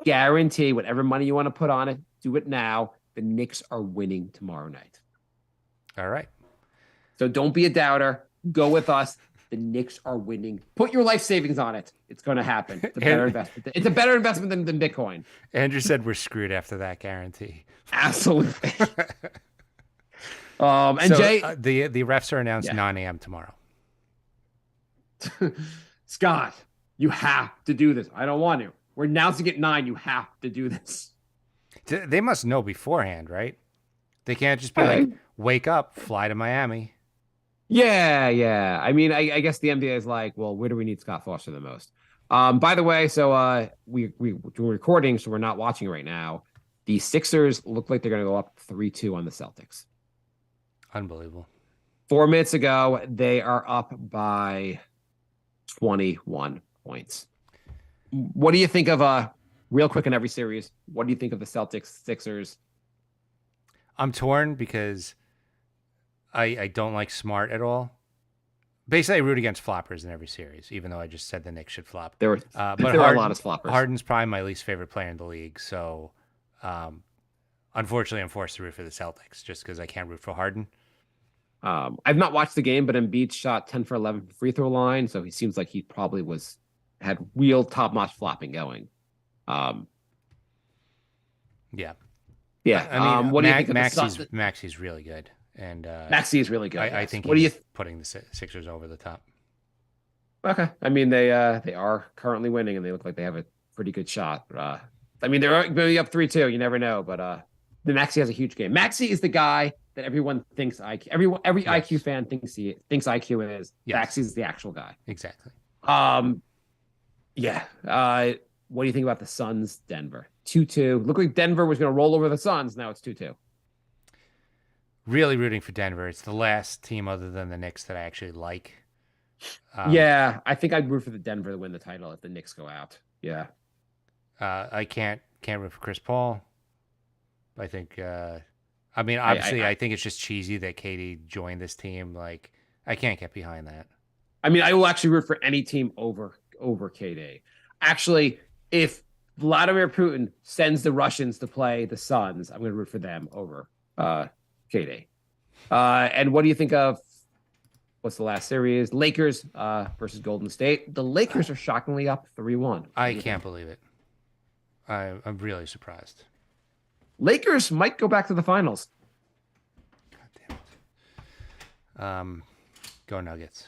Guarantee whatever money you want to put on it, do it now. The Knicks are winning tomorrow night. All right. So don't be a doubter. Go with us. The Knicks are winning. Put your life savings on it. It's going to happen. It's a better investment. It's a better investment than Bitcoin. Andrew said we're screwed after that guarantee. Absolutely. And So, Jay, the refs are announced Yeah. 9 a.m. tomorrow. Scott, you have to do this. I don't want to. We're announcing at 9. You have to do this. They must know beforehand, right? They can't just be like, wake up, fly to Miami. Yeah. I mean, I guess the NBA is like, well, where do we need Scott Foster the most? By the way, so we're recording, so we're not watching right now. The Sixers look like they're going to go up 3-2 on the Celtics. Unbelievable. 4 minutes ago, they are up by 21 points. What do you think of real quick in every series? What do you think of the Celtics, Sixers? I'm torn because I don't like Smart at all. Basically, I root against floppers in every series, even though I just said the Knicks should flop. There were But there are a lot of floppers. Harden's probably my least favorite player in the league. So, unfortunately, I'm forced to root for the Celtics just because I can't root for Harden. I've not watched the game, but Embiid shot 10 for 11 free throw line, so he seems like he probably had real top-notch flopping going. Yeah. Yeah. I mean, what do you think of the Suns? Maxi's really good. And Maxey is really good. I yes. think What do you he's putting the Sixers over the top. Okay. I mean, they are currently winning, and they look like they have a pretty good shot. I mean, they're going to be up 3-2. You never know, but the Maxey has a huge game. Maxey is the guy that everyone thinks every Yes. IQ fan thinks IQ is. Yes. Maxey's the actual guy. Exactly. Yeah. What do you think about the Suns, Denver? 2-2. Looked like Denver was going to roll over the Suns. Now it's 2-2. Really rooting for Denver. It's the last team other than the Knicks that I actually like. Yeah, I think I'd root for the Denver to win the title if the Knicks go out. Yeah. I can't root for Chris Paul. I think. I mean, obviously, I think it's just cheesy that Katie joined this team. Like, I can't get behind that. I mean, I will actually root for any team over KD. Actually, if Vladimir Putin sends the Russians to play the Suns, I'm going to root for them over KD. And what do you think of what's the last series? Lakers versus Golden State. The Lakers are shockingly up 3-1. I can't believe it. I'm really surprised. Lakers might go back to the finals. God damn it. Go Nuggets.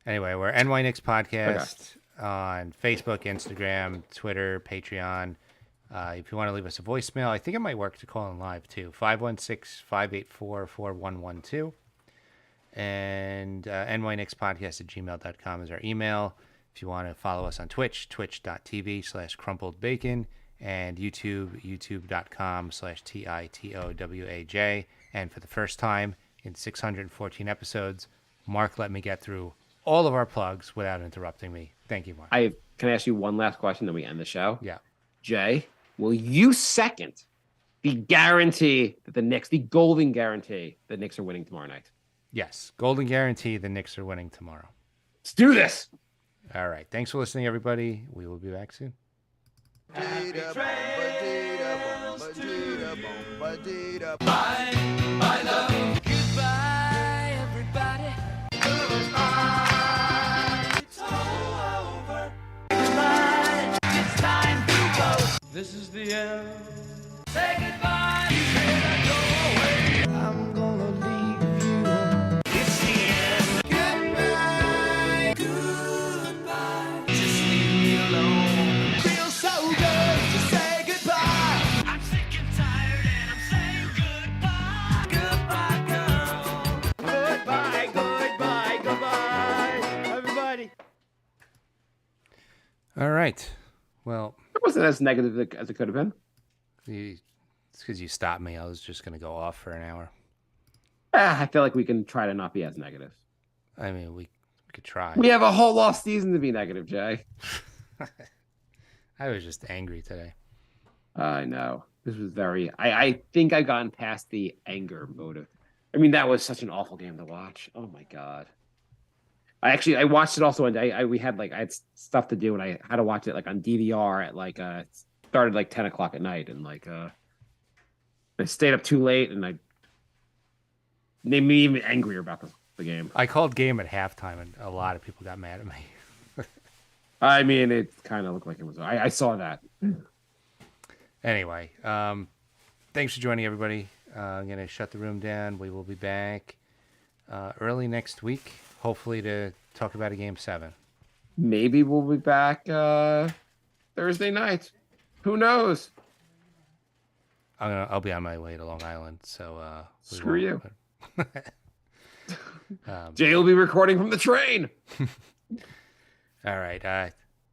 Anyway, we're NY Knicks Podcast on Facebook, Instagram, Twitter, Patreon. If you want to leave us a voicemail, I think it might work to call in live too. 516-584-4112. And nyknickspodcast@gmail.com is our email. If you want to follow us on Twitch, twitch.tv/crumpledbacon. And YouTube, youtube.com/TITOWAJ. And for the first time in 614 episodes, Mark let me get through all of our plugs without interrupting me. Thank you, Mark. Can I ask you one last question, then we end the show? Yeah. Jay, will you second the guarantee that the Knicks, the golden guarantee, the Knicks are winning tomorrow night? Yes. Golden guarantee the Knicks are winning tomorrow. Let's do this. All right. Thanks for listening, everybody. We will be back soon. Goodbye, everybody. It's all over. Goodbye. It's time to go. This is the end. Say goodbye. You cannot go away. I'm gonna leave you. It's the end. Goodbye. Goodbye. Just leave me alone. Feels so good to say goodbye. I'm sick and tired and I'm saying goodbye. Goodbye, girl. Goodbye, everybody. All right. Well, It wasn't as negative as it could have been. it's because you stopped me. I was just going to go off for an hour. I feel like we can try to not be as negative. I mean, we could try. We have a whole off season to be negative, Jay. I was just angry today. I know. This was I think I've gotten past the anger motive. I mean, that was such an awful game to watch. Oh my God. I watched it also, and I had stuff to do, and I had to watch it like on DVR at like started like 10 o'clock at night, and like I stayed up too late, and I made me even angrier about the game. I called game at halftime, and a lot of people got mad at me. I mean, it kind of looked like it was. I saw that. Anyway, thanks for joining, everybody. I'm going to shut the room down. We will be back early next week, hopefully to talk about a Game 7. Maybe we'll be back Thursday night. Who knows? I'll be on my way to Long Island, so Screw you. Um, Jay will be recording from the train. all right.